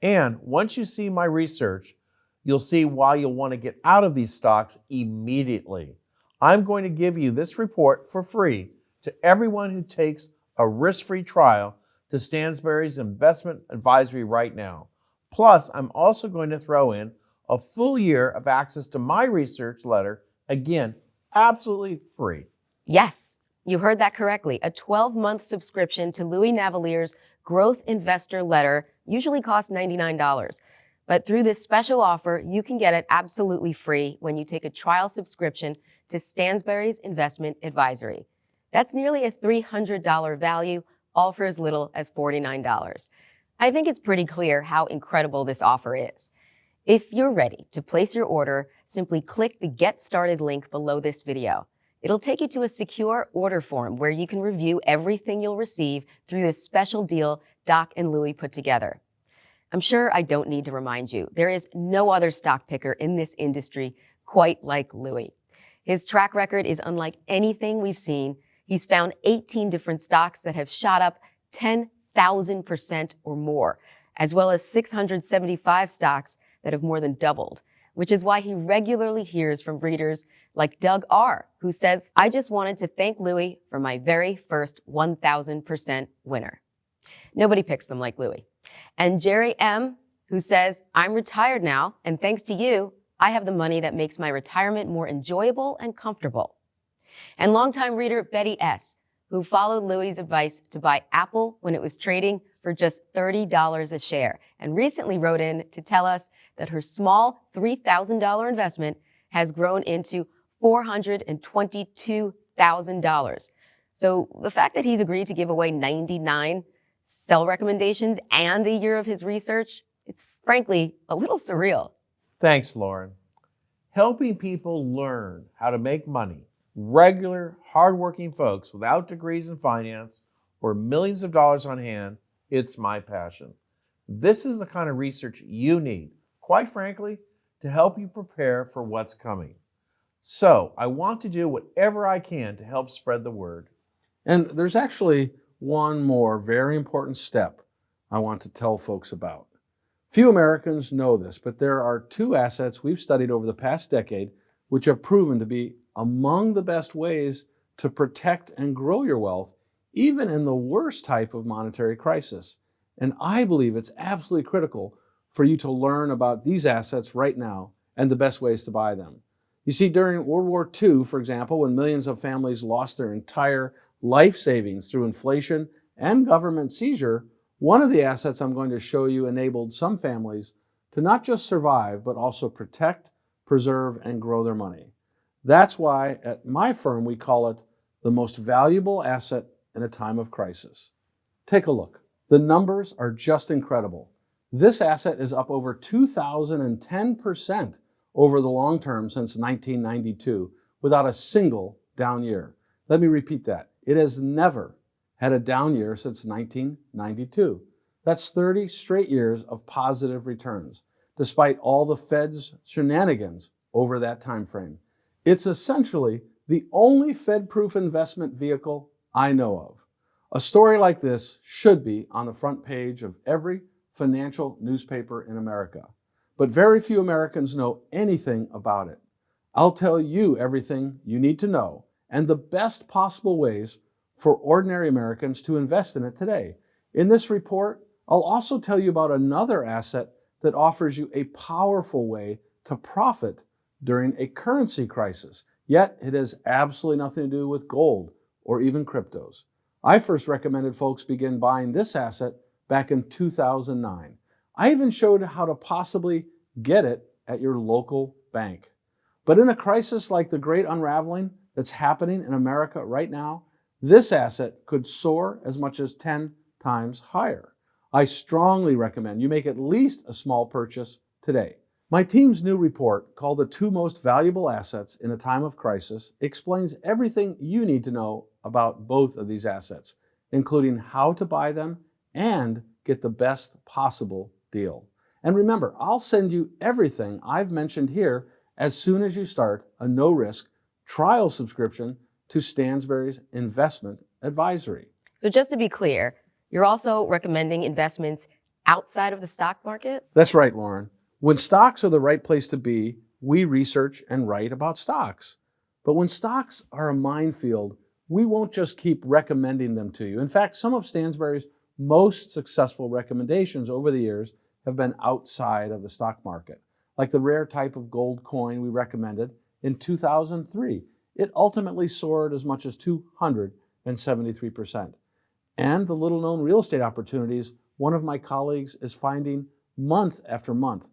And once you see my research, you'll see why you'll want to get out of these stocks immediately. I'm going to give you this report for free to everyone who takes a risk-free trial to Stansberry's investment advisory right now. Plus, I'm also going to throw in a full year of access to my research letter, again, absolutely free. Yes, you heard that correctly. A 12-month subscription to Louis Navellier's Growth Investor Letter usually costs $99. But through this special offer, you can get it absolutely free when you take a trial subscription to Stansberry's Investment Advisory. That's nearly a $300 value, all for as little as $49. I think it's pretty clear how incredible this offer is. If you're ready to place your order, simply click the Get Started link below this video. It'll take you to a secure order form where you can review everything you'll receive through this special deal Doc and Louis put together. I'm sure I don't need to remind you, there is no other stock picker in this industry quite like Louis. His track record is unlike anything we've seen. He's found 18 different stocks that have shot up 10,000% or more, as well as 675 stocks that have more than doubled. which is why he regularly hears from readers like Doug R., who says, "I just wanted to thank Louis for my very first 1000% winner." Nobody picks them like Louis. And Jerry M., who says, "I'm retired now, and thanks to you, I have the money that makes my retirement more enjoyable and comfortable." And longtime reader Betty S., who followed Louis' advice to buy Apple when it was trading for just $30 a share, and recently wrote in to tell us that her small $3,000 investment has grown into $422,000. So the fact that he's agreed to give away 99 sell recommendations and a year of his research, it's frankly a little surreal. Thanks, Lauren. Helping people learn how to make money, regular, hardworking folks without degrees in finance or millions of dollars on hand, it's my passion. This is the kind of research you need, quite frankly, to help you prepare for what's coming. So I want to do whatever I can to help spread the word. And there's actually one more very important step I want to tell folks about. Few Americans know this, but there are two assets we've studied over the past decade which have proven to be among the best ways to protect and grow your wealth, even in the worst type of monetary crisis. And I believe it's absolutely critical for you to learn about these assets right now and the best ways to buy them. You see, during World War II, for example, when millions of families lost their entire life savings through inflation and government seizure, one of the assets I'm going to show you enabled some families to not just survive, but also protect, preserve, and grow their money. That's why at my firm we call it the most valuable asset in a time of crisis. Take a look. The numbers are just incredible. This asset is up over 2,010% over the long term since 1992 without a single down year. Let me repeat that. It has never had a down year since 1992. That's 30 straight years of positive returns, despite all the Fed's shenanigans over that time frame. It's essentially the only Fed-proof investment vehicle I know of. A story like this should be on the front page of every financial newspaper in America, but very few Americans know anything about it. I'll tell you everything you need to know and the best possible ways for ordinary Americans to invest in it today. In this report, I'll also tell you about another asset that offers you a powerful way to profit during a currency crisis, yet it has absolutely nothing to do with gold or even cryptos. I first recommended folks begin buying this asset back in 2009. I even showed how to possibly get it at your local bank. But in a crisis like the Great Unraveling that's happening in America right now, this asset could soar as much as 10 times higher. I strongly recommend you make at least a small purchase today. My team's new report, called The Two Most Valuable Assets in a Time of Crisis, explains everything you need to know about both of these assets, including how to buy them and get the best possible deal. And remember, I'll send you everything I've mentioned here as soon as you start a no-risk trial subscription to Stansberry's Investment Advisory. So just to be clear, you're also recommending investments outside of the stock market? That's right, Lauren. When stocks are the right place to be, we research and write about stocks. But when stocks are a minefield, we won't just keep recommending them to you. In fact, some of Stansberry's most successful recommendations over the years have been outside of the stock market, like the rare type of gold coin we recommended in 2003. It ultimately soared as much as 273%. And the little-known real estate opportunities one of my colleagues is finding month after month,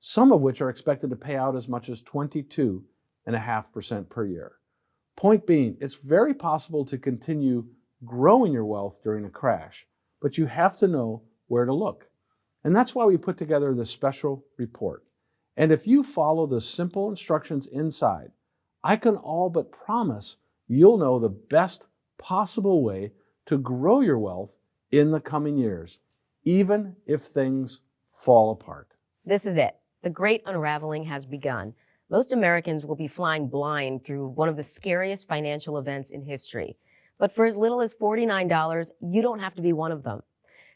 some of which are expected to pay out as much as 22.5% per year. Point being, it's very possible to continue growing your wealth during a crash, but you have to know where to look. And that's why we put together this special report. And if you follow the simple instructions inside, I can all but promise you'll know the best possible way to grow your wealth in the coming years, even if things fall apart. This is it. The Great Unraveling has begun. Most Americans will be flying blind through one of the scariest financial events in history. But for as little as $49, you don't have to be one of them.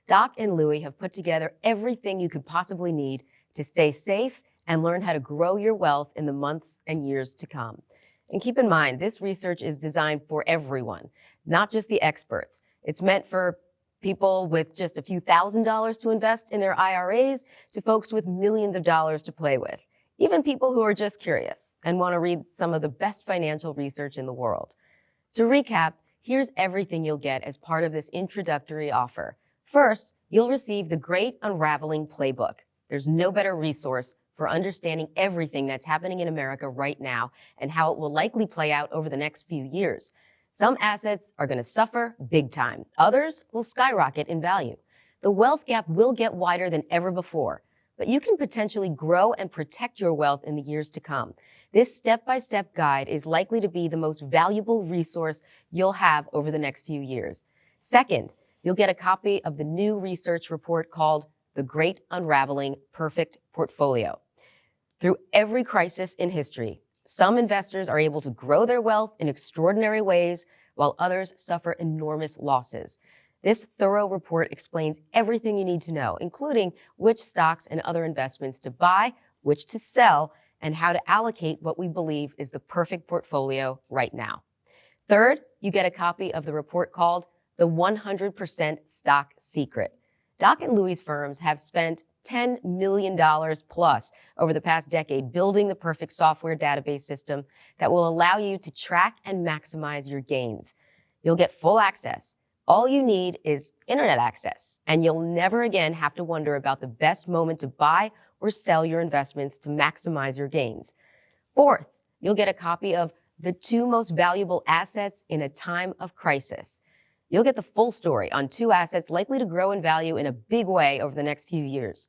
Doc and Louis have put together everything you could possibly need to stay safe and learn how to grow your wealth in the months and years to come. And keep in mind, this research is designed for everyone, not just the experts. It's meant for people with just a few $1,000s to invest in their IRAs to folks with millions of dollars to play with. Even people who are just curious and want to read some of the best financial research in the world. To recap, here's everything you'll get as part of this introductory offer. First, you'll receive the Great Unraveling Playbook. There's no better resource for understanding everything that's happening in America right now and how it will likely play out over the next few years. Some assets are going to suffer big time. Others will skyrocket in value. The wealth gap will get wider than ever before, but you can potentially grow and protect your wealth in the years to come. This step-by-step guide is likely to be the most valuable resource you'll have over the next few years. Second, you'll get a copy of the new research report called The Great Unraveling Perfect Portfolio. Through every crisis in history, some investors are able to grow their wealth in extraordinary ways, while others suffer enormous losses. This thorough report explains everything you need to know, including which stocks and other investments to buy, which to sell, and how to allocate what we believe is the perfect portfolio right now. Third, you get a copy of the report called The 100% Stock Secret. Doc and Louis firms have spent $10 million plus over the past decade building the perfect software database system that will allow you to track and maximize your gains. You'll get full access. All you need is internet access, and you'll never again have to wonder about the best moment to buy or sell your investments to maximize your gains. Fourth, you'll get a copy of The 2 Most Valuable Assets in a Time of Crisis. You'll get the full story on 2 assets likely to grow in value in a big way over the next few years.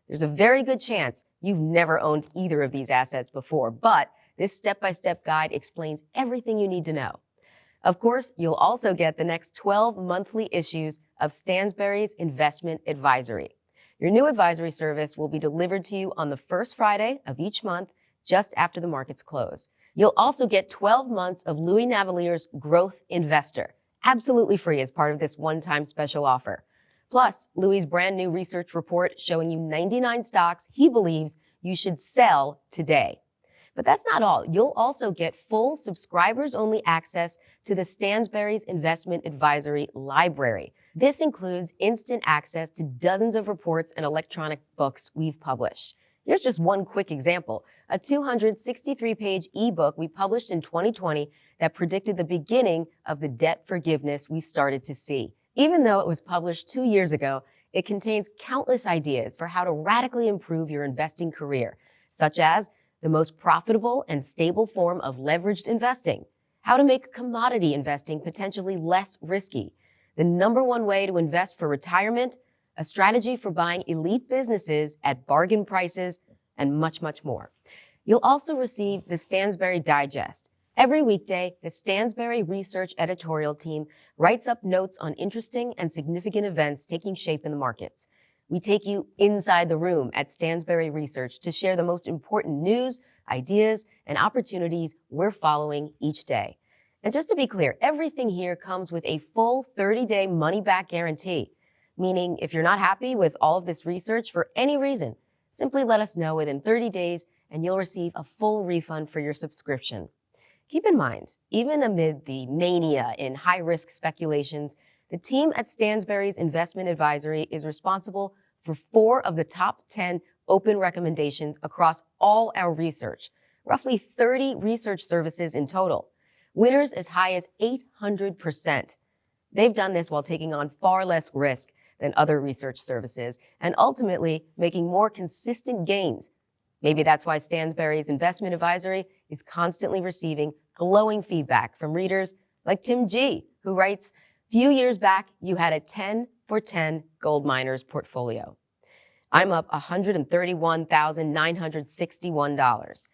There's a very good chance you've never owned either of these assets before, but this step-by-step guide explains everything you need to know. Of course, you'll also get the next 12 monthly issues of Stansberry's Investment Advisory. Your new advisory service will be delivered to you on the first Friday of each month, just after the markets close. You'll also get 12 months of Louis Navellier's Growth Investor, absolutely free as part of this one-time special offer. Plus, Louis' brand new research report showing you 99 stocks he believes you should sell today. But that's not all. You'll also get full subscribers-only access to the Stansberry's Investment Advisory Library. This includes instant access to dozens of reports and electronic books we've published. Here's just one quick example, a 263-page ebook we published in 2020 that predicted the beginning of the debt forgiveness we've started to see. Even though it was published 2 years ago, it contains countless ideas for how to radically improve your investing career, such as the most profitable and stable form of leveraged investing, how to make commodity investing potentially less risky, the #1 way to invest for retirement, a strategy for buying elite businesses at bargain prices, and much, much more. You'll also receive the Stansberry Digest. Every weekday, the Stansberry Research editorial team writes up notes on interesting and significant events taking shape in the markets. We take you inside the room at Stansberry Research to share the most important news, ideas, and opportunities we're following each day. And just to be clear, everything here comes with a full 30-day money-back guarantee, meaning if you're not happy with all of this research for any reason, simply let us know within 30 days and you'll receive a full refund for your subscription. Keep in mind, even amid the mania in high-risk speculations, the team at Stansberry's Investment Advisory is responsible for 4 of the top 10 open recommendations across all our research, roughly 30 research services in total, winners as high as 800%. They've done this while taking on far less risk than other research services and ultimately making more consistent gains. Maybe that's why Stansberry's Investment Advisory is constantly receiving glowing feedback from readers like Tim G., who writes, "Few years back, you had a 10 for 10 gold miners portfolio. I'm up $131,961.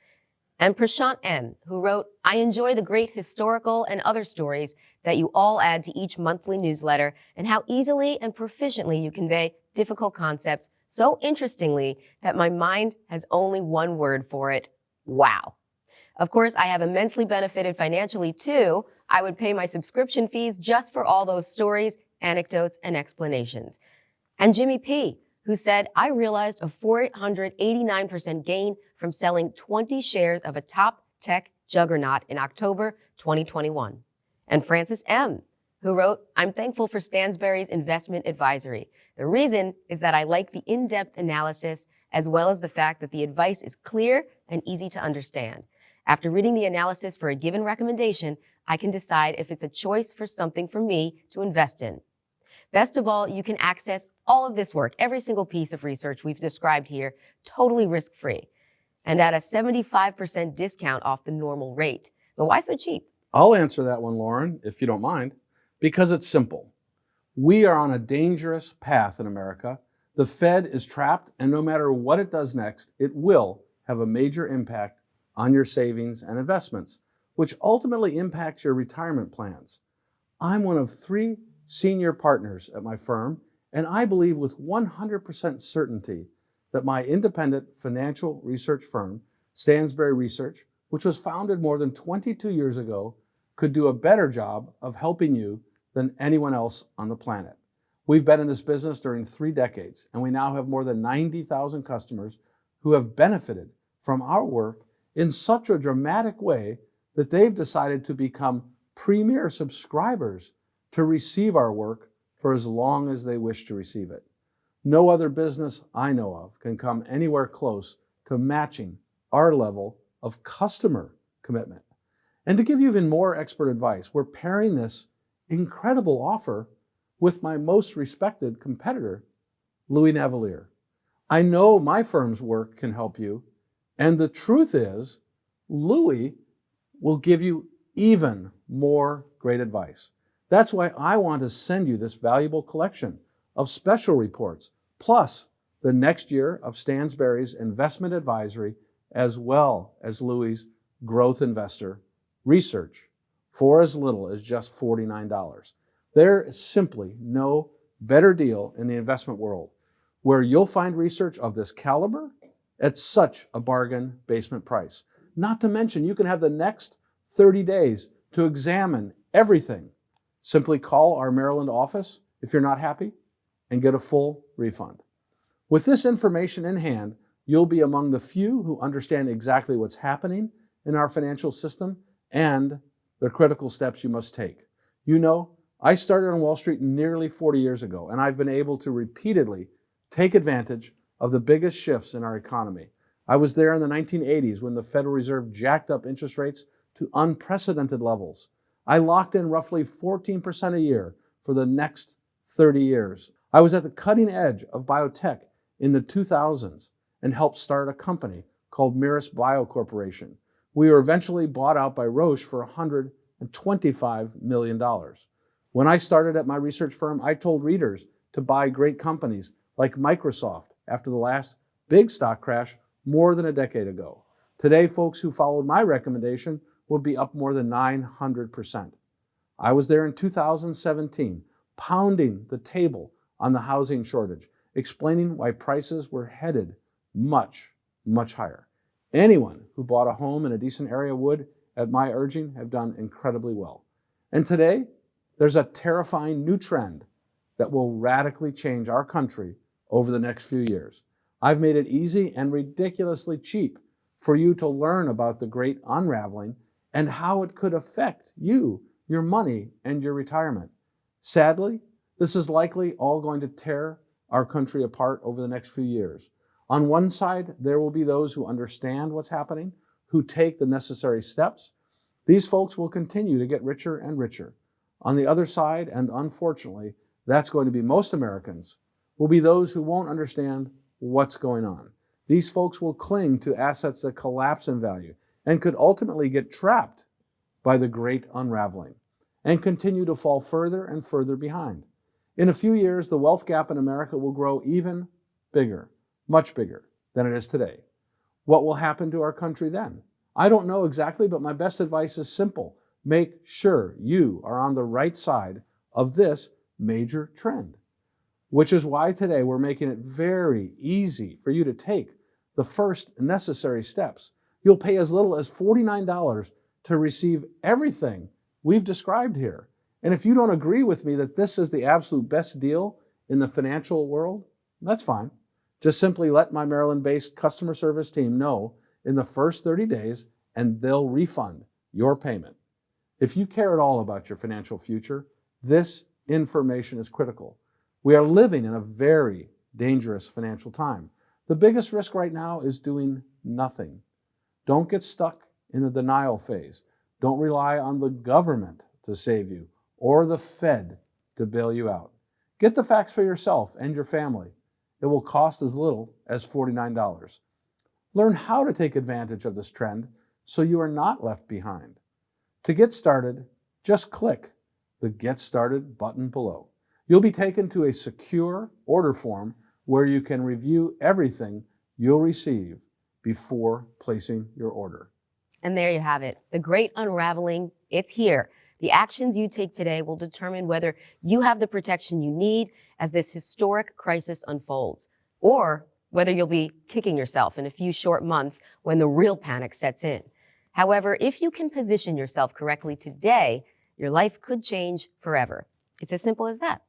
And Prashant M., who wrote, "I enjoy the great historical and other stories that you all add to each monthly newsletter and how easily and proficiently you convey difficult concepts so interestingly that my mind has only one word for it, wow." Of course, I have immensely benefited financially too. I would pay my subscription fees just for all those stories, anecdotes, and explanations. And Jimmy P., who said, I realized a 489% gain from selling 20 shares of a top tech juggernaut in October 2021. And Francis M., who wrote, I'm thankful for Stansberry's investment advisory. The reason is that I like the in-depth analysis as well as the fact that the advice is clear and easy to understand. After reading the analysis for a given recommendation, I can decide if it's a choice for something for me to invest in. Best of all, you can access all of this work, every single piece of research we've described here, totally risk-free, and at a 75% discount off the normal rate. But why so cheap? I'll answer that one, Lauren, if you don't mind, because it's simple. We are on a dangerous path in America. The Fed is trapped, and no matter what it does next, it will have a major impact on your savings and investments, which ultimately impacts your retirement plans. I'm one of 3 senior partners at my firm, and I believe with 100% certainty that my independent financial research firm, Stansberry Research, which was founded more than 22 years ago, could do a better job of helping you than anyone else on the planet. We've been in this business during 3 decades, and we now have more than 90,000 customers who have benefited from our work in such a dramatic way that they've decided to become premier subscribers to receive our work for as long as they wish to receive it. No other business I know of can come anywhere close to matching our level of customer commitment. And to give you even more expert advice, we're pairing this incredible offer with my most respected competitor, Louis Navellier. I know my firm's work can help you, and the truth is, Louis will give you even more great advice. That's why I want to send you this valuable collection of special reports, plus the next year of Stansberry's investment advisory, as well as Louis' growth investor research for as little as just $49. There is simply no better deal in the investment world where you'll find research of this caliber at such a bargain basement price. Not to mention, you can have the next 30 days to examine everything. Simply call our Maryland office if you're not happy and get a full refund. With this information in hand, you'll be among the few who understand exactly what's happening in our financial system and the critical steps you must take. You know, I started on Wall Street nearly 40 years ago, and I've been able to repeatedly take advantage of the biggest shifts in our economy. I was there in the 1980s when the Federal Reserve jacked up interest rates to unprecedented levels. I locked in roughly 14% a year for the next 30 years. I was at the cutting edge of biotech in the 2000s and helped start a company called Mirus Bio Corporation. We were eventually bought out by Roche for $125 million. When I started at my research firm, I told readers to buy great companies like Microsoft after the last big stock crash more than a decade ago. Today, folks who followed my recommendation would be up more than 900%. I was there in 2017, pounding the table on the housing shortage, explaining why prices were headed much, much higher. Anyone who bought a home in a decent area would, at my urging, have done incredibly well. And today, there's a terrifying new trend that will radically change our country over the next few years. I've made it easy and ridiculously cheap for you to learn about the Great Unraveling and how it could affect you, your money, and your retirement. Sadly, this is likely all going to tear our country apart over the next few years. On one side, there will be those who understand what's happening, who take the necessary steps. These folks will continue to get richer and richer. On the other side, and unfortunately, that's going to be most Americans, will be those who won't understand what's going on. These folks will cling to assets that collapse in value and could ultimately get trapped by the Great Unraveling and continue to fall further and further behind. In a few years, the wealth gap in America will grow even bigger, much bigger than it is today. What will happen to our country then? I don't know exactly, but my best advice is simple. Make sure you are on the right side of this major trend, which is why today we're making it very easy for you to take the first necessary steps. You'll pay as little as $49 to receive everything we've described here. And if you don't agree with me that this is the absolute best deal in the financial world, That's fine. Just simply let my Maryland-based customer service team know in the first 30 days, and they'll refund your payment. If you care at all about your financial future, this information is critical. We are living in a very dangerous financial time. The biggest risk right now is doing nothing. Don't get stuck in the denial phase. Don't rely on the government to save you or the Fed to bail you out. Get the facts for yourself and your family. It will cost as little as $49. Learn how to take advantage of this trend so you are not left behind. To get started, just click the Get Started button below. You'll be taken to a secure order form where you can review everything you'll receive before placing your order. And there you have it. The Great Unraveling, it's here. The actions you take today will determine whether you have the protection you need as this historic crisis unfolds, or whether you'll be kicking yourself in a few short months when the real panic sets in. However, if you can position yourself correctly today, your life could change forever. It's as simple as that.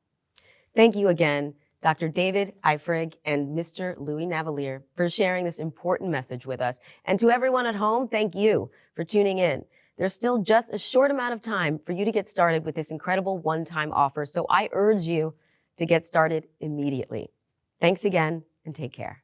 Thank you again, Dr. David Eifrig and Mr. Louis Navellier, for sharing this important message with us. And to everyone at home, thank you for tuning in. There's still just a short amount of time for you to get started with this incredible one-time offer, so I urge you to get started immediately. Thanks again, and take care.